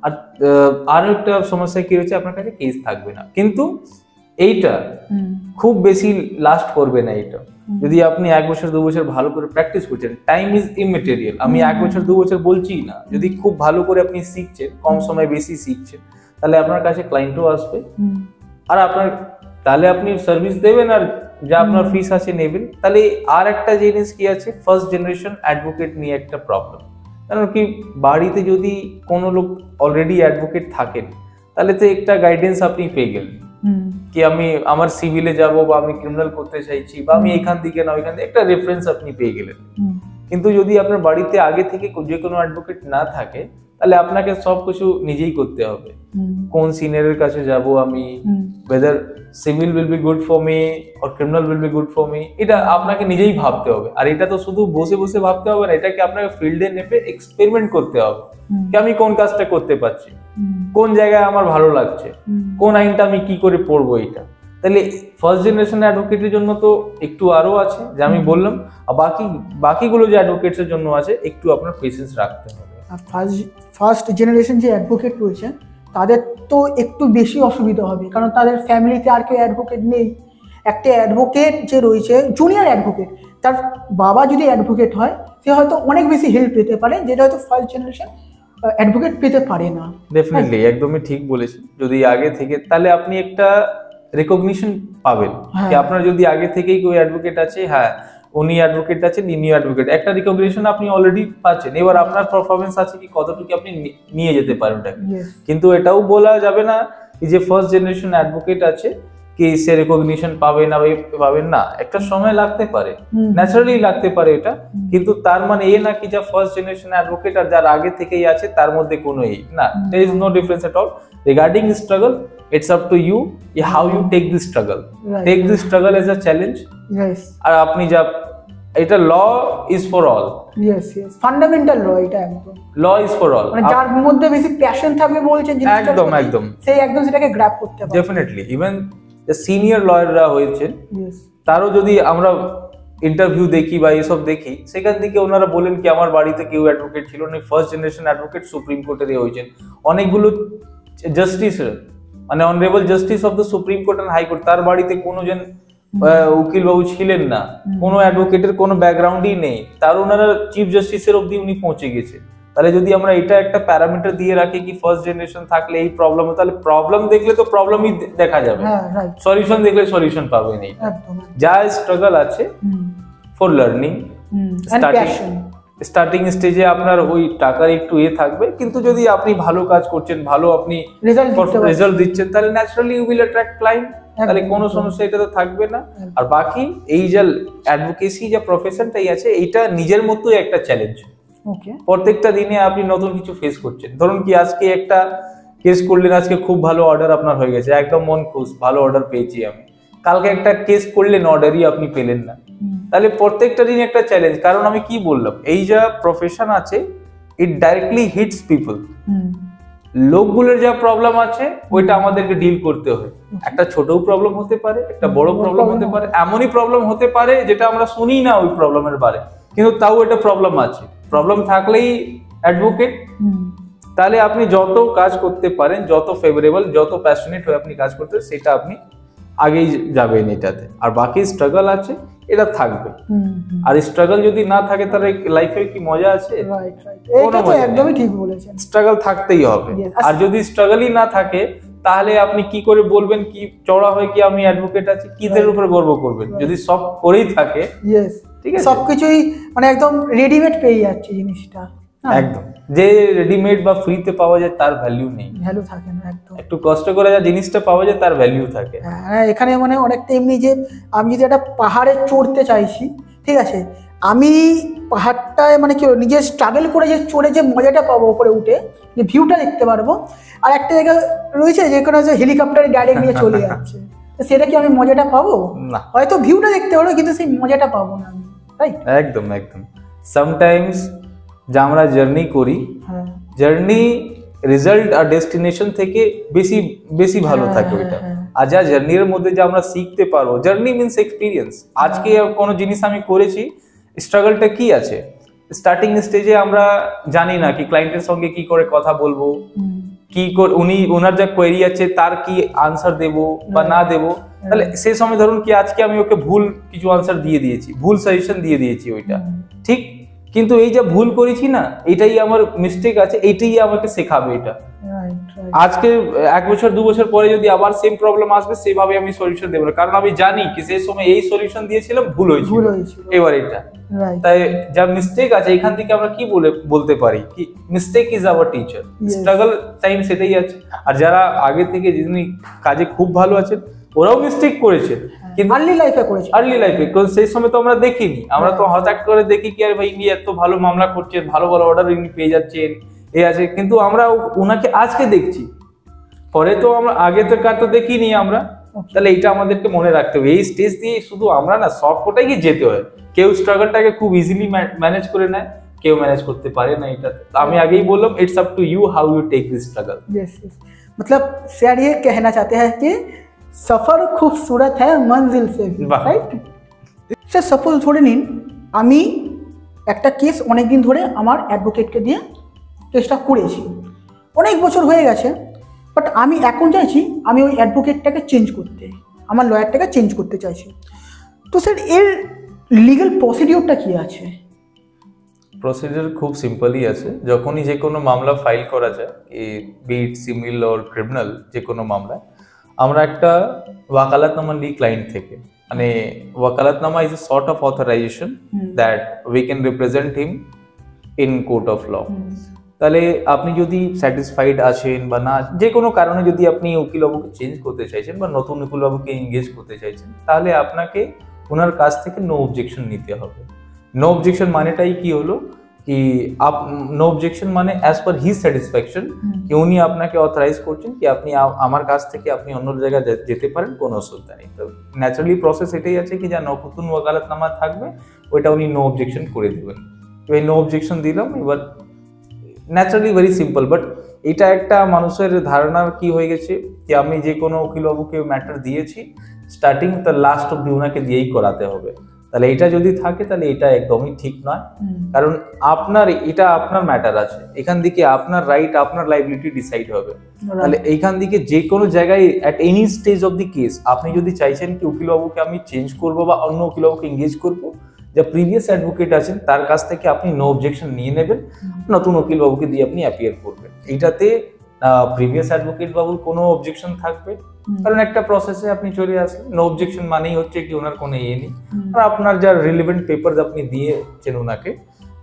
S2: আর আরো একটা সমস্যা কি রয়েছে, আপনার কাছে কেস থাকবে না, কিন্তু এইটা খুব বেশি লাস্ট করবে না। এইটা যদি আপনি 1 বছর 2 বছর ভালো করে প্র্যাকটিস করছেন, টাইম ইজ ইমেটেরিয়াল, আমি 1 বছর 2 বছর বলছি না, যদি খুব ভালো করে আপনি শিখছেন, কম সময় বেশি শিখছেন, তাহলে আপনার কাছে ক্লায়েন্টও আসবে, আর তাহলে আপনি সার্ভিস দেবেন, আর যা আপনার ফিস আছে নেবেন। তাহলে আর একটা জিনিস কি আছে, ফার্স্ট জেনারেশন অ্যাডভোকেট নিয়ে একটা প্রবলেম, কারণ কি বাড়িতে যদি কোনো লোক অলরেডি অ্যাডভোকেট থাকেন, তাহলে তো একটা গাইডেন্স আপনি পেয়ে গেলেন কি আমি আমার সিভিলে যাব, বা আমি ক্রিমিনাল করতে চাইছি, বা আমি এখান থেকে না ওইখান থেকে, একটা রেফারেন্স আপনি পেয়ে গেলেন। কিন্তু যদি আপনার বাড়িতে আগে থেকে যে কোনো অ্যাডভোকেট না থাকে, তাহলে আপনাকে সবকিছু নিজেই করতে হবে। কোন সিনিয়রের কাছে যাব আমি, whether civil will be good for me or criminal will be good for me, এটা আপনাকে নিজেই ভাবতে হবে। আর এটা তো শুধু বসে বসে ভাবতে হবে না, এটাকে আপনাকে ফিল্ডে নেমে এক্সপেরিমেন্ট করতে হবে কি আমি কোন কাজটা করতে পারছি, কোন জায়গায় আমার ভালো লাগছে, কোন আইনটা আমি কি করে পড়বো এটা। তাহলে ফার্স্ট জেনারেশন অ্যাডভোকেটের জন্য তো একটু আরো আছে, যে আমি বললাম, আর বাকিগুলো যে অ্যাডভোকেটস এর জন্য আছে, একটু আপনার পেশেন্স রাখতে হবে।
S1: ফার্স্ট জেনারেশন যে অ্যাডভোকেট রয়েছে, তাদের তো একটু বেশি অসুবিধা হবে, কারণ তাদের ফ্যামিলিতে আর কেউ অ্যাডভোকেট নেই। একটা অ্যাডভোকেট যে রয়েছে, জুনিয়র অ্যাডভোকেট, তার বাবা যদি অ্যাডভোকেট হয়, সে হয়তো অনেক বেশি হেল্প পেতে পারে, যেটা হয়তো ফার্স্ট জেনারেশন অ্যাডভোকেট পেতে পারে না।
S2: ডেফিনেটলি, একদমই ঠিক বলেছেন। যদি আগে থেকে, তাহলে আপনি একটা রেকগনিশন পাবেন যে আপনার যদি আগে থেকেই কেউ অ্যাডভোকেট আছে, হ্যাঁ উনি অ্যাডভোকেট আছেন, ইনি অ্যাডভোকেট, একটা রিকগনিশন আপনি অলরেডি পাচ্ছেন। এবার আপনার পারফরমেন্স আছে কি কতটুকু আপনি নিয়ে যেতে পারেন ওটাকে। কিন্তু এটাও বলা যাবে না যে ফার্স্ট জেনারেশন অ্যাডভোকেট আছে কি সে রেকগনিশন পাবেন না, একটা সময় লাগতে পারে, ন্যাচারালি লাগতে পারে এটা। কিন্তু তার মানে এই না কি যা ফার্স্ট জেনারেশন অ্যাডভোকেট আর যার আগে থেকেই আছে তার মধ্যে কোনো না, there is no difference at all regarding struggle. It's up to you how you take this struggle. Take this struggle as a challenge. আর আপনি যা এটা law is for all.
S1: Yes yes, fundamental law এটা একদম।
S2: ল is for all,
S1: মানে যার মধ্যে বেশি passion থাকবে বলছেন জিনিসটা,
S2: একদম একদম
S1: সেই একদম সেটাকে গ্র্যাব করতে পারে।
S2: ডেফিনেটলি ইভেন সিনিয়র লয়াররা হয়েছেন,
S1: ইয়েস,
S2: তারও যদি আমরা ইন্টারভিউ দেখি বা এসব দেখি, সেখান থেকে ওনারা বলেন কি আমার বাড়িতে কেউ অ্যাডভোকেট ছিল না, ফার্স্ট জেনারেশন অ্যাডভোকেট সুপ্রিম কোর্টের হয়েছেন। অনেকগুলো জাস্টিস মানে honourable justice of the supreme court and high court, তার বাড়িতে কোনো জন উকিল বাবু ছিলেন না, কোনো অ্যাডভোকেটের কোনো ব্যাকগ্রাউন্ডই নেই, তার ওনারা চিফ জাস্টিসের অবধি উনি পৌঁছে গেছে। তাহলে যদি আমরা এটা একটা প্যারামিটার দিয়ে রাখি কি ফার্স্ট জেনারেশন থাকলে এই প্রবলেম, তাহলে প্রবলেম দেখলে তো প্রবলেমই দেখা যাবে, সলিউশন দেখলে সলিউশন পাবে না। যা স্ট্রাগল আছে ফর লার্নিং, স্টার্টিং স্টেজে আপনার ওই টাকার একটু থাকবে, কিন্তু যদি আপনি ভালো কাজ করছেন, ভালো আপনি রেজাল্ট দিচ্ছেন, তাহলে naturally you will attract client, তাহলে কোনো সমস্যা এটা তো থাকবে না। আর বাকি এই যে অ্যাডভোকেসি যে প্রফেশনটাই আছে, এইটা নিজের মতোই একটা চ্যালেঞ্জ। প্রত্যেকটা দিনে আপনি নতুন কিছু ফেস করছেন। ধরুন কি আজকে একটা কেস করলেন, আজকে খুব ভালো অর্ডার আপনার হয়ে গেছে, একদম মন খুশ, ভালো অর্ডার পেয়েছি আমি। কালকে একটা কেস করলেন, অর্ডারই আপনি পেলেন না, তাহলে প্রত্যেকটা দিন একটা চ্যালেঞ্জ। কারণ আমি কি বললাম, এই যা প্রফেশন আছে ইট ডাইরেক্টলি হিটস পিপল। লোকগুলোর যা প্রবলেম আছে ওইটা আমাদেরকে ডিল করতে হয়। একটা ছোটও প্রবলেম হতে পারে, একটা বড় প্রবলেম হতে পারে, এমনই প্রবলেম হতে পারে যেটা আমরা শুনি না ওই প্রবলেমের বারে, কিন্তু তাও এটা প্রবলেম আছে। প্রবলেম থাকলেই অ্যাডভোকেট, তাহলে আপনি যত কাজ করতে পারেন, যত ফেভারেবল, যত প্যাশনেট হয়ে আপনি কাজ করতে, সেটা আপনি আগেই যাবেন এটাতে। আর বাকি স্ট্রাগল আছে, এটা থাকবে। আর স্ট্রাগল যদি না থাকে তাহলে লাইফে কি মজা আছে?
S1: একদমই ঠিক বলেছেন,
S2: স্ট্রাগল থাকতেই হবে। আর যদি স্ট্রাগলই না থাকে তাহলে আপনি কি করে বলবেন কি চড়া হয় কি আমি অ্যাডভোকেট আছি, কিসের উপরে গর্ব করবেন যদি সব করেই থাকে? ঠিক আছে,
S1: সবকিছুই মানে একদম রেডিমেড পেয়ে যাচ্ছে জিনিসটা,
S2: একদম। যে রেডিমেড বা ফ্রিতে পাওয়া যায় তার ভ্যালু নেই,
S1: ভ্যালু থাকে না একদম।
S2: একটু কষ্ট করে যা জিনিসটা পাওয়া যায় তার ভ্যালু থাকে।
S1: হ্যাঁ, এখানে মানে অনেকটা এমনি যে আমি যদি একটা পাহাড়ে চড়তে চাইছি, ঠিক আছে, আমি পাহাড়টায় মানে কি নিজে স্ট্রাগল করে যে চড়ে যে মজাটা পাবো, উপরে উঠে যে ভিউটা দেখতে পারবো, আর একটা জায়গা রয়েছে যেখানে হচ্ছে হেলিকপ্টারে ডাইরেক্ট নিয়ে চলে যাচ্ছে, সেটা কি আমি মজাটা পাবো?
S2: না,
S1: হয়তো ভিউটা দেখতে পারবো কিন্তু সেই মজাটা পাবো না আমি, রাইট?
S2: একদম একদম। সামটাইমস যা আমরা জার্নি করি, জার্নি রেজাল্ট আর ডেস্টিনেশন থেকে বেশি বেশি ভালো থাকে ওইটা। আর যা জার্নির মধ্যে যা আমরা শিখতে পারবো, জার্নি মিনস এক্সপিরিয়েন্স। আজকে কোনো জিনিস আমি করেছি, স্ট্রাগলটা কি আছে, স্টার্টিং স্টেজে আমরা জানি না কি ক্লায়েন্টের সঙ্গে কি করে কথা বলবো, কি করে ওনার যা কোয়েরি আছে তার কি আনসার দেব বা না দেব। তাহলে সেই সময় ধরুন কি আজকে আমি ওকে ভুল কিছু আনসার দিয়ে দিয়েছি, ভুল সাজেশন দিয়ে দিয়েছি, ওইটা ঠিক, কিন্তু এই যে ভুল করেছি না, এটাই আমার মিস্টেক আছে, এইটাই আমাকে শেখাবে। এটা আজকে 1 বছর 2 বছর পরে যদি আবার সেম প্রবলেম আসবে, সেভাবে আমি সলিউশন দেবো না, কারণ আমি জানি কি সেই সময় এই সলিউশন দিয়েছিলাম, ভুল হয়েছিল এবার এটা। তাই যা মিস্টেক আছে এখান থেকে আমরা কি বলতে পারি কি mistake is our teacher. Struggle time সেটাই আছে। আর যারা আগে থেকে যিনি কাজে খুব ভালো আছেন, ওরাও মিস্টেক করেছে, কিন্তু
S1: আর্লি লাইফে,
S2: কারণ সেই সময় তো আমরা দেখিনি। আমরা তো হঠাৎ করে দেখি কি আর ভাই ইনি এত ভালো মামলা করছেন, ভালো ভালো অর্ডার ইনি পেয়ে যাচ্ছেন, এ আছে, কিন্তু আমরা ওনাকে আজকে দেখছি, পরে তো আমরা আগে তো কার তো দেখিনি আমরা। তাহলে এটা আমাদেরকে মনে রাখতে হবে, এই স্টেজ দিয়ে শুধু আমরা না সব কোটাই গিয়ে যেতে হয়। কেউ স্ট্রাগলটাকে খুব ইজিলি ম্যানেজ করে নেয়, কেউ ম্যানেজ করতে পারে না। এটা আমি আগেই বললাম, it's up to you how you take this struggle.
S1: मतलब सर ये कहना चाहते हैं कि सफर खूबसूरत है मंजिल से भी, राइट? স্যার সাপোজ ধরে নিন আমি একটা কেস অনেকদিন ধরে আমার অ্যাডভোকেটকে দিয়ে কেসটা করেছি, অনেক বছর হয়ে গেছে, বাট আমি এখন চাইছি আমি ওই অ্যাডভোকেটটাকে চেঞ্জ করতে, আমার লয়ারটাকে চেঞ্জ করতে চাইছি। তো স্যার এর লিগ্যাল প্রসিডিওরটা কি আছে?
S2: প্রসিডিওর খুব সিম্পলই আছে। যখনই যে কোনো মামলা ফাইল করা যায়, বিট সিভিল অর ক্রিমিনাল, যে কোনো মামলায় আমরা একটা ওয়াকালাতনামা নিই ক্লায়েন্ট থেকে। মানে vakalatnama is a sort of authorisation that we can represent him in court of law. তাহলে আপনি যদি স্যাটিসফাইড আছেন বা না, যে কোনো কারণে যদি আপনি উকিলবাবুকে চেঞ্জ করতে চাইছেন বা নতুন উকিলবাবুকে এনগেজ করতে চাইছেন, তাহলে আপনাকে ওনার কাছ থেকে নো অবজেকশন নিতে হবে। নো অবজেকশন মানেটাই কি হলো কি, নো অবজেকশন মানে অ্যাজ পার হিজ স্যাটিসফ্যাকশন, কি উনি আপনাকে অথরাইজ করছেন কি আপনি আমার কাছ থেকে আপনি অন্য জায়গায় যেতে পারেন, কোনো অসুবিধা নেই। তো ন্যাচারালি প্রসেস এটাই আছে কি যা নতুন ওয়াকালাতনামা থাকবে, ওইটা উনি নো অবজেকশন করে দেবেন। এবার নো অবজেকশন দিলাম, এবার ন্যাচারালি ভেরি সিম্পল। বাট এটা একটা মানুষের ধারণা কি হয়ে গেছে যে আমি যে কোনো উকিলবাবুকে ম্যাটার দিয়েছি, স্টার্টিং তার লাস্ট অব্দি ওনাকে দিয়েই করাতে হবে। তাহলে এটা যদি থাকে তাহলে এটা একদমই ঠিক নয়, কারণ এটা আপনার ম্যাটার আছে, এখান থেকে আপনার রাইট আপনার লাইবিলিটি ডিসাইড হবে। তাহলে এইখান থেকে যে কোনো জায়গায় at any stage of the case আপনি যদি চাইছেন কি উকিলবাবুকে আমি চেঞ্জ করবো বা অন্য উকিলবাবুকে এঙ্গেজ করবো, যা প্রিভিয়াস অ্যাডভোকেট আছেন তার কাছ থেকে আপনি নো অবজেকশন নিয়ে নেবেন, নতুন উকিলবাবুকে দিয়ে আপনি অ্যাপিয়ার করবেন। এইটাতে প্রিভিয়াস অ্যাডভোকেট বাবুর কোনো অবজেকশন থাকবে, কারণ একটা প্রসেসে আপনি চলে আসেন। নো অবজেকশন মানেই হচ্ছে কি ওনার কোনো ইয়ে নেই, আর আপনার যা রিলেভেন্ট পেপার আপনি দিয়েছেন ওনাকে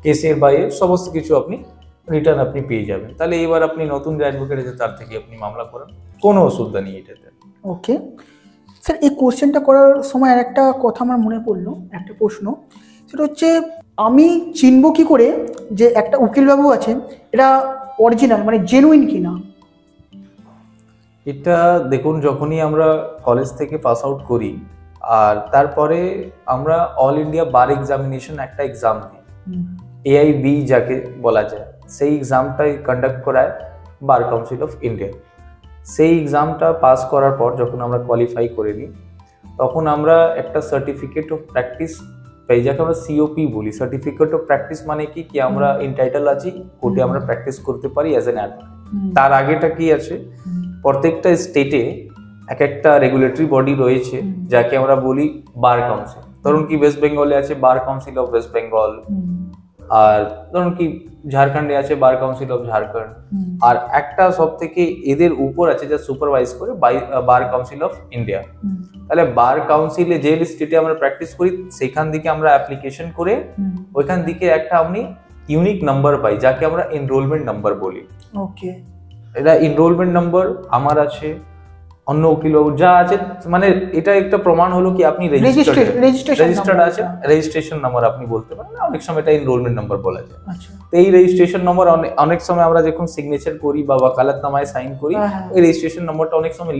S2: কেসের বাইরে সমস্ত কিছু আপনি রিটার্ন আপনি পেয়ে যাবেন। তাহলে এবার আপনি নতুন যে অ্যাডভোকেট আছে তার থেকে আপনি মামলা করেন, কোনো অসুবিধা নেই এটাতে।
S1: ওকে স্যার, এই কোশ্চেনটা করার সময় আর একটা কথা আমার মনে পড়লো, একটা প্রশ্ন, সেটা হচ্ছে আমি চিনবো কি করে যে একটা উকিলবাবু আছে এটা অরিজিনাল মানে জেনুইন কিনা?
S2: এটা দেখুন, যখনই আমরা কলেজ থেকে পাস আউট করি আর তারপরে আমরা অল ইন্ডিয়া বার এক্সামিনেশন একটা এক্সাম দিই, AIB যাকে বলা যায়, সেই এক্সামটাই কন্ডাক্ট করায় বার কাউন্সিল অফ ইন্ডিয়া। সেই এক্সামটা পাস করার পর যখন আমরা কোয়ালিফাই করে নিই, তখন আমরা একটা সার্টিফিকেট অফ প্র্যাকটিস পাই, যাকে আমরা COP বলি। সার্টিফিকেট অফ প্র্যাকটিস মানে কি আমরা এন্টাইটেল আছি কোর্টে আমরা প্র্যাকটিস করতে পারি অ্যাজ অ্যান অ্যাডভোকেট। তার আগেটা কি আছে, প্রত্যেকটা স্টেটে এক একটা রেগুলেটরি বডি রয়েছে যাকে আমরা বলি বার কাউন্সিল। ধরুন কি ওয়েস্ট বেঙ্গলে আছে bar council of West Bengal, আর ধরুন কি ঝাড়খণ্ডে আছে বার কাউন্সিল অফ ঝাড়খণ্ড, আর একটা সব থেকে এদের উপর আছে যা সুপারভাইজ করে বার কাউন্সিল অফ ইন্ডিয়া। তাহলে বার কাউন্সিলে যে স্টেটে আমরা প্র্যাকটিস করি সেখান থেকে আমরা অ্যাপ্লিকেশন করে ওইখান থেকে একটা আপনি ইউনিক নাম্বার পাই, যাকে আমরা এনরোলমেন্ট নাম্বার বলি।
S1: ওকে,
S2: এটা এনরোলমেন্ট নাম্বার আমার আছে, অন্য উকিলবাবু যা আছে, মানে এটা একটা প্রমাণ হলো কি আপনি রেজিস্টার্ড আছে, রেজিস্ট্রেশন নাম্বার আপনি বলতে পারেন, অনেক সময় এটা এনরোলমেন্ট নাম্বার বলা যায়। তো এই রেজিস্ট্রেশন নাম্বার অনেক সময় আমরা যখন সিগনেচার করি বা ওয়াকালাতনামায় সাইন করি, এই রেজিস্ট্রেশন নাম্বারটা অনেক সময়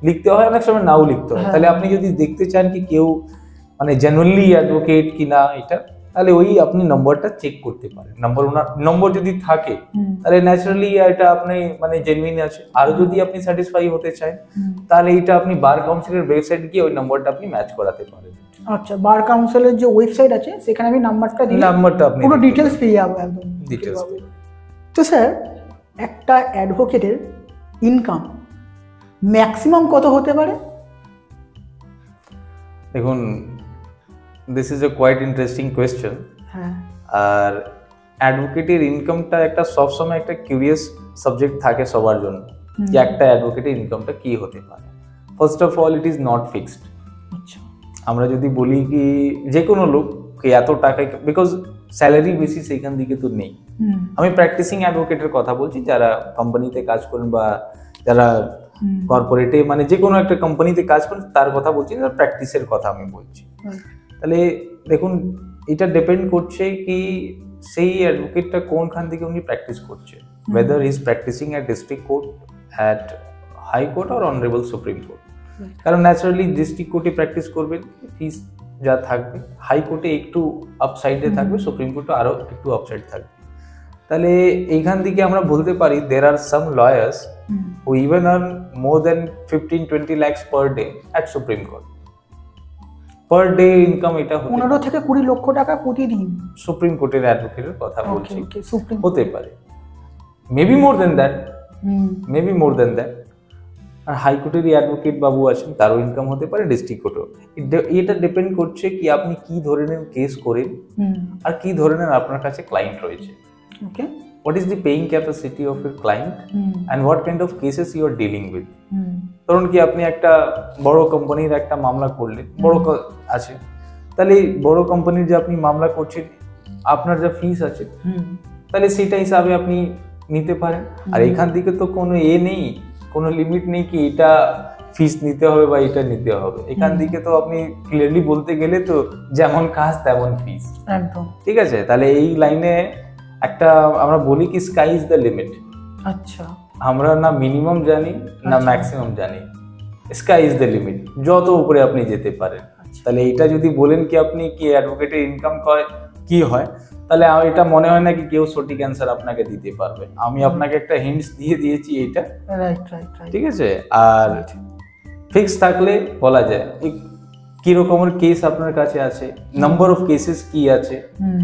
S2: লিখতে হয়, অনেক সময় নাও লিখতে হয়। তাহলে আপনি যদি দেখতে চান কি কেউ মানে জেনুইনলি অ্যাডভোকেট কিনা এটা, তাহলে ওই আপনি নম্বরটা চেক করতে পারেন। নম্বর যদি থাকে তাহলে ন্যাচারালি এটা আপনি মানে জেনুইন আছে। আর যদি আপনি স্যাটিসফাই হতে চান তাহলে এটা আপনি বার কাউন্সিলের ওয়েবসাইট গিয়ে ওই নম্বরটা আপনি ম্যাচ করাতে পারেন।
S1: আচ্ছা, বার কাউন্সিলের যে ওয়েবসাইট আছে সেখানে আমি নাম্বারটা দিই,
S2: নাম্বারটা আপনি
S1: পুরো ডিটেইলস পেয়ে যাবো, একদম
S2: ডিটেইলস।
S1: তো স্যার, একটা অ্যাডভোকেটের ইনকাম ম্যাক্সিমাম কত হতে পারে?
S2: দেখুন, this is a quite interesting question.
S1: হ্যাঁ,
S2: আর অ্যাডভোকেটের ইনকামটা একটা সবসময় একটা কিউরিয়াস সাবজেক্ট থাকে সবার জন্য, যে একটা অ্যাডভোকেটের ইনকামটা কি হতে পারে। First of all, it is not fixed.
S1: আচ্ছা,
S2: আমরা যদি বলি কি যে কোনো লোক এত টাকা, বিকজ স্যালারি বেসিস এখান দিকে তো নেই। আমি প্র্যাকটিসিং অ্যাডভোকেটের কথা বলছি, যারা কোম্পানিতে কাজ করেন বা যারা কর্পোরেটে মানে যে কোনো একটা কোম্পানিতে কাজ করেন তার কথা বলছি না, প্র্যাকটিসের কথা আমি বলছি। তাহলে দেখুন, এটা ডিপেন্ড করছে কি সেই অ্যাডভোকেটটা কোনখান থেকে উনি প্র্যাকটিস করছে, whether he is practicing at district court, at high court or honorable supreme court। কারণ ন্যাচারালি ডিস্ট্রিক্ট কোর্টে প্র্যাকটিস করবেন, ফিস যা থাকবে হাই কোর্টে একটু আপসাইডে থাকবে, সুপ্রিম কোর্টে আরো একটু আপসাইড থাকবে। তাহলে এইখান থেকে আমরা বলতে পারি there are some lawyers who even earn more than 15-20 lakhs per day at Supreme Court। Per day income এটা
S1: 15 থেকে 20 লক্ষ টাকা প্রতিদিন
S2: সুপ্রিম কোর্টের অ্যাডভোকেটের কথা বলছি, হতে পারে, মেবি মোর দেন দ্যাট। আর হাইকোর্টের অ্যাডভোকেট বাবু আছেন তারও ইনকাম হতে পারে, ডিস্ট্রিক্ট কোর্টও। এটা ডিপেন্ড করছে কি আপনি কি ধরনের কেস করেন আর কি ধরনের আপনার কাছে ক্লায়েন্ট রয়েছে।
S1: ওকে,
S2: what is the paying capacity of your client and what kind of cases you are dealing with। ধরুন কি আপনি একটা বড় কোম্পানির একটা মামলা করলেন, বড় আছে, তাহলে বড় কোম্পানির যে আপনি মামলা করছেন আপনার যা ফিস আছে তাহলে সেটা হিসাবে আপনি নিতে পারেন। আর এখান থেকে তো কোনো নেই, কোনো লিমিট নেই কি এটা ফিস নিতে হবে বা এটা নিতে হবে। এখান থেকে তো আপনি ক্লিয়ারলি বলতে গেলে তো যেমন কাজ তেমন ফিস,
S1: একদম
S2: ঠিক আছে। তাহলে এই লাইনে একটা আমরা বলি কি স্কাই ইজ দ্য লিমিট।
S1: আচ্ছা,
S2: আমরা না মিনিমাম জানি না ম্যাক্সিমাম জানি, স্কাই ইজ দ্য লিমিট, যত উপরে আপনি যেতে পারেন। তাহলে এইটা যদি বলেন কি আপনি কি অ্যাডভোকেটের ইনকাম কি হয়, তাহলে এটা মনে হয় না কি কেউ সঠিক অ্যান্সার আপনাকে দিতে পারবে। আমি আপনাকে একটা হিন্টস দিয়েছি এইটা,
S1: রাইট রাইট রাইট।
S2: ঠিক আছে। আর ফিক্স থাকলে বলা যায় কি রকমের কেস আপনার কাছে আছে, নাম্বার অফ কেসেস কি আছে,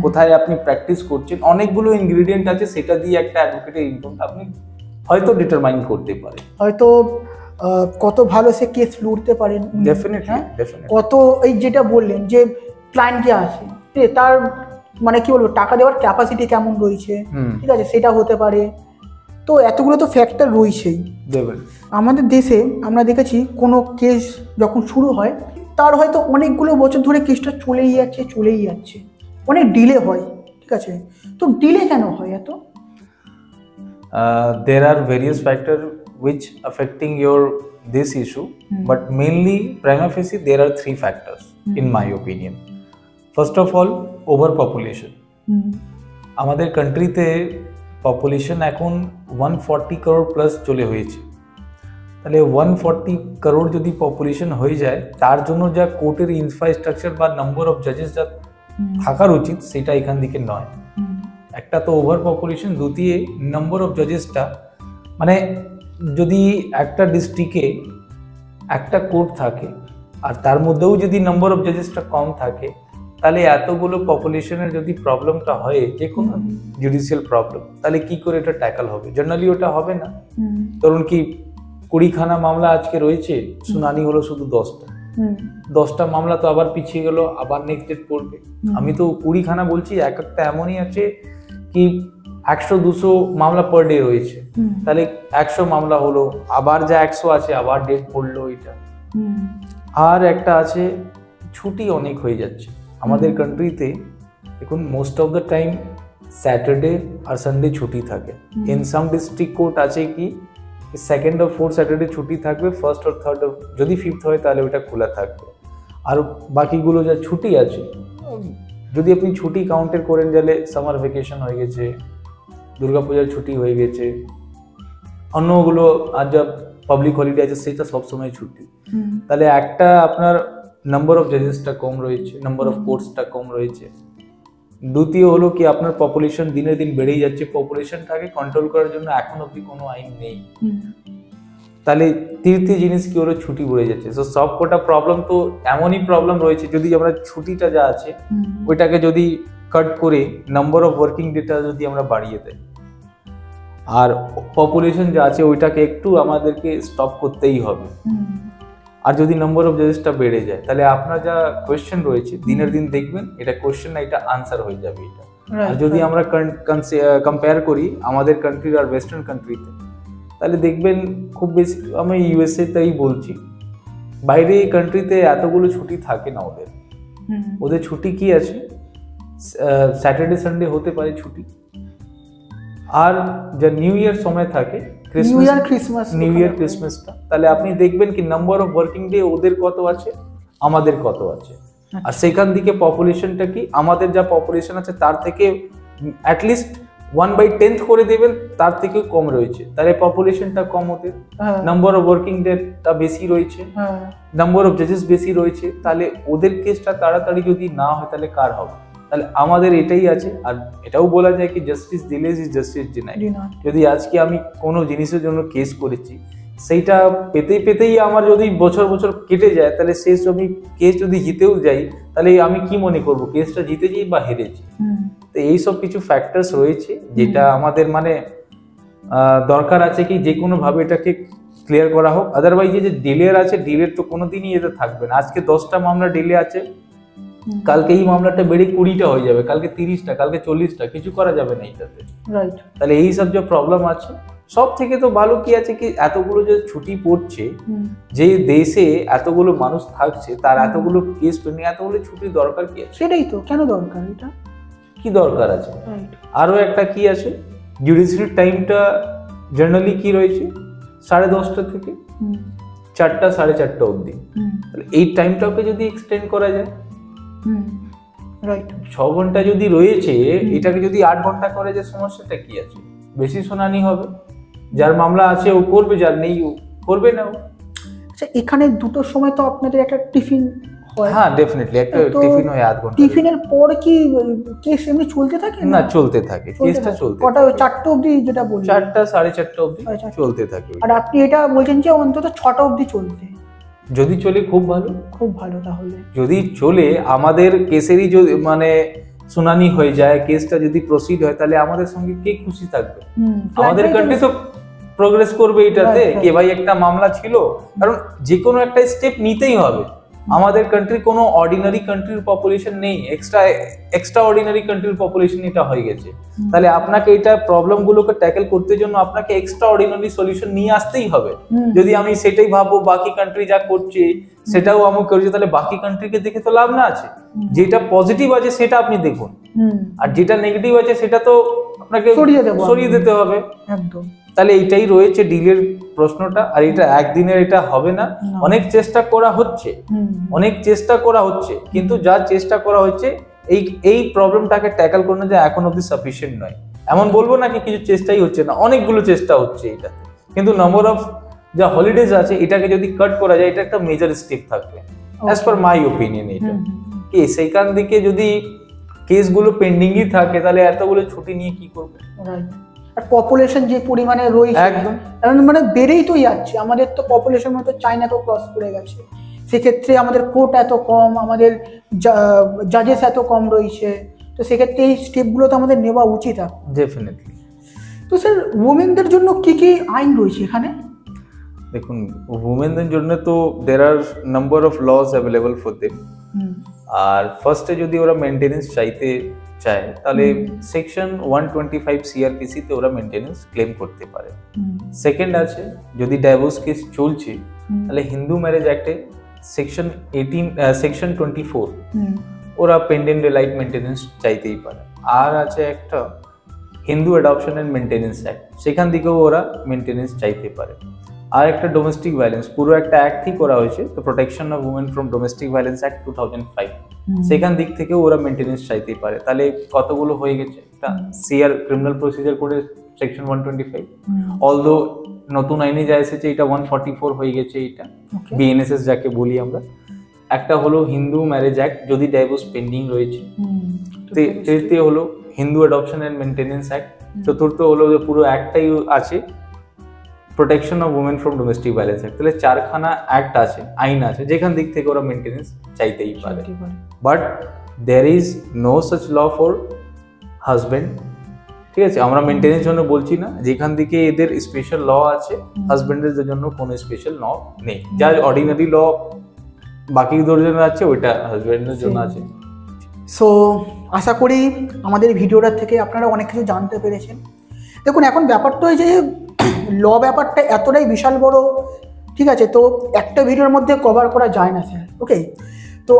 S2: কোথায় আপনি প্র্যাকটিস করছেন, অনেকগুলো ইনগ্রেডিয়েন্ট আছে, সেটা দিয়ে একটা অ্যাডভোকেটের ইনকামটা আপনি হয়তো ডিটারমাইন করতে পারেন।
S1: হয়তো কত ভালো সে কেস লড়তে পারেন,
S2: ডেফিনেটলি
S1: কত এই যেটা বললেন যে ক্লায়েন্ট যে আছে তার মানে কি বলবো টাকা দেওয়ার ক্যাপাসিটি কেমন রয়েছে, ঠিক আছে, সেটা হতে পারে। তো এতগুলো তো ফ্যাক্টর রয়েছেই। আমাদের দেশে আমরা দেখেছি কোনো কেস যখন শুরু হয় তার হয়তো অনেকগুলো বছর ধরে কেসটা চলেই যাচ্ছে, অনেক ডিলে হয়, ঠিক আছে। তো ডিলে কেন হয় এত?
S2: There are various factors which affecting this issue, but mainly prima facie there are 3 factors in my opinion. First of all, overpopulation. আমাদের কান্ট্রিতে পপুলেশন এখন 140 করোড় প্লাস চলে হয়েছে। তাহলে 140 করোড় যদি পপুলেশন হয়ে যায়, তার জন্য যা কোর্টের ইনফ্রাস্ট্রাকচার বা নাম্বার অফ জাজেস যা থাকার উচিত সেটা এখান থেকে নয়। একটা তো ওভার পপুলেশন, দ্বিতীয় নাম্বার অফ জাজেসটা, মানে যদি একটা ডিস্ট্রিক্টে একটা কোর্ট থাকে আর তার মধ্যেও যদি নাম্বার অফ জাজেসটা কম থাকে, তাহলে এতগুলো পপুলেশনের যদি প্রবলেমটা হয়, যে কোনো জুডিশিয়াল প্রবলেম, তাহলে কি করে এটা ট্যাকল হবে? জেনারেলি ওটা হবে না। ধরুন কি 20খানা মামলা আজকে রয়েছে, শুনানি হলো শুধু 10টা মামলা, তো আবার পিছিয়ে গেল, আবার নেক্সট ডেট পড়বে। আমি তো 20খানা বলছি, একটা এমনই আছে কি 100-200 মামলা পার ডে রয়েছে, তাহলে 100 মামলা হলো, আবার যা 100 আছে আবার ডেট পড়লো এটা। আর একটা আছে ছুটি অনেক হয়ে যাচ্ছে আমাদের কান্ট্রিতে। এখন most of the time Saturday আর সানডে ছুটি থাকে। ইন সাম ডিস্ট্রিক্ট কোর্ট আছে কি 2nd or 4th স্যাটারডে ছুটি থাকবে, 1st or 3rd, যদি 5th হয় তাহলে ওটা খোলা থাকবে। আর বাকিগুলো যা ছুটি আছে, যদি আপনি ছুটি কাউন্টের করেন, গেলে সামার ভ্যাকেশন হয়ে গেছে, দুর্গাপূজার ছুটি হয়ে গেছে, অন্যগুলো আর যা পাবলিক হলিডে আছে সেটা সবসময় ছুটি। তাহলে একটা আপনার নাম্বার অফ জাজেসটা কম রয়েছে, নাম্বার অফ কোর্টসটা কম রয়েছে। দ্বিতীয় হলো কি আপনার পপুলেশন দিনে দিন বেড়েই যাচ্ছে, পপুলেশনটাকে কন্ট্রোল করার জন্য এখন অবধি কোনো আইন নেই। তাহলে তৃতীয় জিনিস কি হলো, ছুটি বেড়ে যাচ্ছে। সো সব কটা প্রবলেম তো এমনই প্রবলেম রয়েছে, যদি আমরা ছুটিটা যা আছে ওইটাকে যদি কাট করে নাম্বার অফ ওয়ার্কিং ডেটা যদি আমরা বাড়িয়ে দেয়, আর পপুলেশন যা আছে ওইটাকে একটু আমাদেরকে স্টপ করতেই হবে। আর যদি নাম্বার অফ জাজেসটা বেড়ে যায়, তাহলে আপনার যা কোয়েশ্চেন রয়েছে দিনের দিন দেখবেন এটা কোয়েশ্চেন না, এটা আনসার হয়ে যাবে এটা। আর যদি আমরা কম্পেয়ার করি আমাদের কান্ট্রি আর ওয়েস্টার্ন কান্ট্রিতে, তাহলে দেখবেন খুব বেশি, আমি ইউএসএ তাই বলছি, বাইরে কান্ট্রিতে এতগুলো ছুটি থাকে না ওদের। ওদের ছুটি কি আছে, স্যাটারডে সানডে হতে পারে ছুটি, আর যা নিউ ইয়ার সময় থাকে, নিউ ইয়ার ক্রিসমাসটা, তাহলে আপনি দেখবেন কি নাম্বার অফ ওয়ার্কিং ডে ওদের কত আছে, আমাদের কত আছে। আর সেখান থেকে পপুলেশনটা কি, আমাদের যা পপুলেশন আছে তার থেকে অ্যাটলিস্ট 1/10 করে দেবেন, তার থেকেও কম রয়েছে। তাহলে পপুলেশনটা কম হতে, নাম্বার অফ ওয়ার্কিং ডেটা বেশি রয়েছে, নাম্বার অফ জাজেস বেশি রয়েছে, তাহলে ওদের কেসটা তাড়াতাড়ি যদি না হয় তাহলে কার হবে? তাহলে আমাদের এটাই আছে। আর এটাও বলা যায় কি justice delays is justice denied. যদি আজকে আমি কোনো জিনিসের জন্য কেস করেছি, সেইটা পেতেই আমার যদি বছর বছর কেটে যায়, তাহলে শেষ আমি কেস যদি জিতেও যাই, তাহলে আমি কি মনে করব কেসটা জিতেছি বা হেরেছি? তো এইসব কিছু ফ্যাক্টরস রয়েছে যেটা আমাদের মানে দরকার আছে কি যে কোনো ভাবে এটাকে ক্লিয়ার করা হোক। আদারওয়াইজ যে ডিলের আছে, ডিলের তো কোনোদিনই এতে থাকবে না। আজকে 10টা মামলা ডিলে আছে, কালকে এই মামলাটা বেড়ে 20টা হয়ে যাবে, কালকে 30টা, কালকে 40টা, কিছু করা যাবে না এটাতে। রাইট। তাহলে এই সব যে প্রবলেম আছে, সব থেকে তো ভালো কি আছে কি এতগুলো যে ছুটি পড়ছে, যে দেশে এতগুলো মানুষ থাকছে, তার এতগুলো কেস পেন্ডিং, এতগুলো ছুটির দরকার কি আছে?
S1: সেটাই তো, কেন দরকার এটা?
S2: কি দরকার আছে? আরো একটা কি আছে, জুডিশিয়াল টাইমটা জেনারেলি কি রয়েছে 10:30 থেকে 4টা 4:30 অবধি। তাহলে এই টাইমটাকে যদি এক্সটেন্ড করা যায়, রাইট, 6 ঘন্টা যদি রয়েছে, এটাকে যদি 8 ঘন্টা করা যায়, সমস্যাটা কি আছে? বেশি শুনানি হবে, যার মামলা আছে ও করবে, যার নেই ও করবে না।
S1: আচ্ছা, এখানে দুটোর সময় তো আপনাদের একটা টিফিন হয়?
S2: হ্যাঁ ডেফিনেটলি একটা
S1: তো
S2: টিফিন হয় আধ ঘন্টা।
S1: টিফিনের পর কি কেস এমনি চলতে থাকে?
S2: না চলতে থাকে, কেসটা চলতে
S1: কটা
S2: থাকে।
S1: 4টা অবধি যেটা বললেন?
S2: 4টা 4:30 অবধি
S1: 4:30
S2: চলতে থাকে।
S1: আর আপনি এটা বলছেন যে অন্তত 6টা অবধি চলতে?
S2: যদি চলে খুব ভালো।
S1: খুব ভালো। তাহলে
S2: যদি চলে আমাদের কেসেরই যদি মানে শুনানি হয়ে যায়, কেসটা যদি প্রসিড হয়, তাহলে আমাদের সঙ্গে কে খুশি থাকবে? আমাদের কান্ট্রি তো প্রোগ্রেস করবে এটাতে, কে ভাই একটা মামলা ছিল। কারণ যে কোনো একটা স্টেপ নিতেই হবে। আমাদের কান্ট্রি কোনো অর্ডিনারি কান্ট্রির পপুলেশন নেই, এক্সট্রা অর্ডিনারি কান্ট্রির পপুলেশন এটা হয়ে গেছে। তাহলে আপনাকে এটা প্রবলেম গুলোকে ট্যাকেল করতে জন্য আপনাকে এক্সট্রা অর্ডিনারি সলিউশন নিয়ে আসতেই হবে। যদি আমি সেটাই ভাববো বাকি কান্ট্রি যা করছে সেটাও আমি করছি, তাহলে বাকি কান্ট্রিকে দেখে তো লাভ না আছে। যেটা পজিটিভ আছে সেটা আপনি দেখুন, আর যেটা নেগেটিভ আছে সেটা তো আপনাকে সরিয়ে দিতে হবে।
S1: একদম।
S2: তাহলে এইটাই রয়েছে ডিলের প্রশ্নটা। আর এটা একদিনের এটা হবে না, অনেক চেষ্টা করা হচ্ছে, কিন্তু যা চেষ্টা করা হচ্ছে এই প্রবলেমটাকে ট্যাকল করানো যায় এখন অব্দি সাফিসিয়েন্ট নয়। এমন বলবো না কি কিছু চেষ্টাই হচ্ছে না, অনেকগুলো চেষ্টা হচ্ছে এটা। কিন্তু নাম্বার অফ যা হলিডেজ আছে এটাকে যদি কাট করা যায়, এটা একটা মেজর স্টেপ থাকবে অ্যাজ পার মাই ওপিনিয়ন। এটা কি সেইখান দিকে যদি কেসগুলো পেন্ডিংই থাকে, তাহলে এতগুলো ছুটি নিয়ে কি করবে?
S1: আর পপুলেশন যে পরিমাণে রয়েছে
S2: একদম
S1: মানে বেড়েই তো যাচ্ছে। আমাদের তো পপুলেশন মতো চায়নাকেও ক্রস করে গেছে। সেক্ষেত্রে আমাদের কোর্ট এত কম, আমাদের জাজেস এত কম রয়েছে। তো সেক্ষেত্রে এই স্টেপগুলো তো আমাদের নেওয়া উচিত।
S2: ডেফিনেটলি।
S1: তো স্যার উমেনদের জন্য কি কি আইন রয়েছে এখানে?
S2: দেখুন, উমেনদের জন্য তো there are number of laws available for them. আর ফার্স্টে যদি ওরা মেনটেনেন্স চাইতে চায়, তাহলে সেকশন 125 সিআরপিসি তে ওরা মেনটেনেন্স ক্লেম করতে পারে। সেকেন্ড আছে, যদি ডাইভোর্স কেস চলছে, তাহলে হিন্দু ম্যারেজ অ্যাক্টে সেকশন 24 ওরা পেন্ডেন্ট লাইফ মেনটেনেন্স চাইতেই পারে। আর আছে একটা Hindu adoption and maintenance act, সেখান থেকেও ওরা মেনটেনেন্স চাইতে পারে। আর একটা ডোমেস্টিক ভায়োলেন্স, পুরো একটা অ্যাক্টই করা হয়েছে, তো protection of women from domestic violence act 2005, সেখান দিক থেকে ওরা মেনটেনেন্স চাইতেই পারে। তাহলে কতগুলো হয়ে গেছে? একটা সিআর ক্রিমিনাল প্রসিজার কোডের সেকশন 125, অলদো নতুন আইনে যা এসেছে এটা 144 হয়ে গেছে, এটা বিএনএসএস যাকে বলি আমরা। একটা হলো হিন্দু ম্যারেজ অ্যাক্ট যদি ডাইভোর্স পেন্ডিং রয়েছে, তৃতীয় হলো Hindu adoption and maintenance act, চতুর্থ হলো যে পুরো অ্যাক্টটাই আছে protection of women from domestic violence act. তাহলে 4খানা অ্যাক্ট আছে, আইন আছে, যেখান দিক থেকে ওরা মেনটেনেন্স চাইতেই পারে। But there is no such law for husband. ঠিক আছে, আমরা মেনটেনেন্স জন্য বলছি না, যেখান থেকে এদের স্পেশাল ল আছে, হাজব্যান্ডের জন্য কোনো স্পেশাল ল নেই। যা অর্ডিনারি ল বাকি জন্য আছে, ওইটা হাজব্যান্ডের জন্য আছে।
S1: সো আশা করি আমাদের ভিডিওটার থেকে আপনারা অনেক কিছু জানতে পেরেছেন। দেখুন, এখন ব্যাপারটা হয়েছে যে ল ব্যাপারটা এতটাই বিশাল বড়, ঠিক আছে, তো একটা ভিডিওর মধ্যে কভার করা যায় না স্যার। ওকে, তো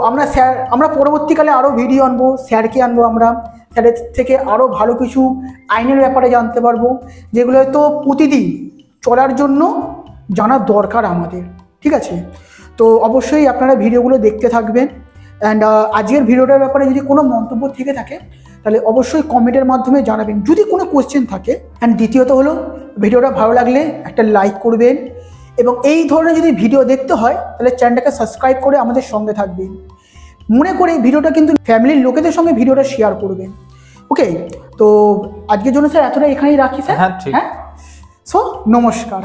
S1: আমরা পরবর্তীকালে আরও ভিডিও আনবো, স্যারকে আনবো, আমরা স্যারের থেকে আরও ভালো কিছু আইনের ব্যাপারে জানতে পারবো, যেগুলো হয়তো প্রতিদিন চলার জন্য জানার দরকার আমাদের। ঠিক আছে, তো অবশ্যই আপনারা ভিডিওগুলো দেখতে থাকবেন। অ্যান্ড আজকের ভিডিওটার ব্যাপারে যদি কোনো মন্তব্য থেকে থাকে, তাহলে অবশ্যই কমেন্টের মাধ্যমে জানাবেন যদি কোনো কোয়েশ্চেন থাকে। অ্যান্ড দ্বিতীয়ত হলো, ভিডিওটা ভালো লাগলে একটা লাইক করবেন, এবং এই ধরনের যদি ভিডিও দেখতে হয় তাহলে চ্যানেলটাকে সাবস্ক্রাইব করে আমাদের সঙ্গে থাকবেন। মনে করে ভিডিওটা কিন্তু ফ্যামিলির লোকেদের সঙ্গে ভিডিওটা শেয়ার করবেন। ওকে, তো আজকের জন্য স্যার এতটা এখানেই রাখি স্যার।
S2: হ্যাঁ, ঠিক।
S1: হ্যাঁ, সো নমস্কার।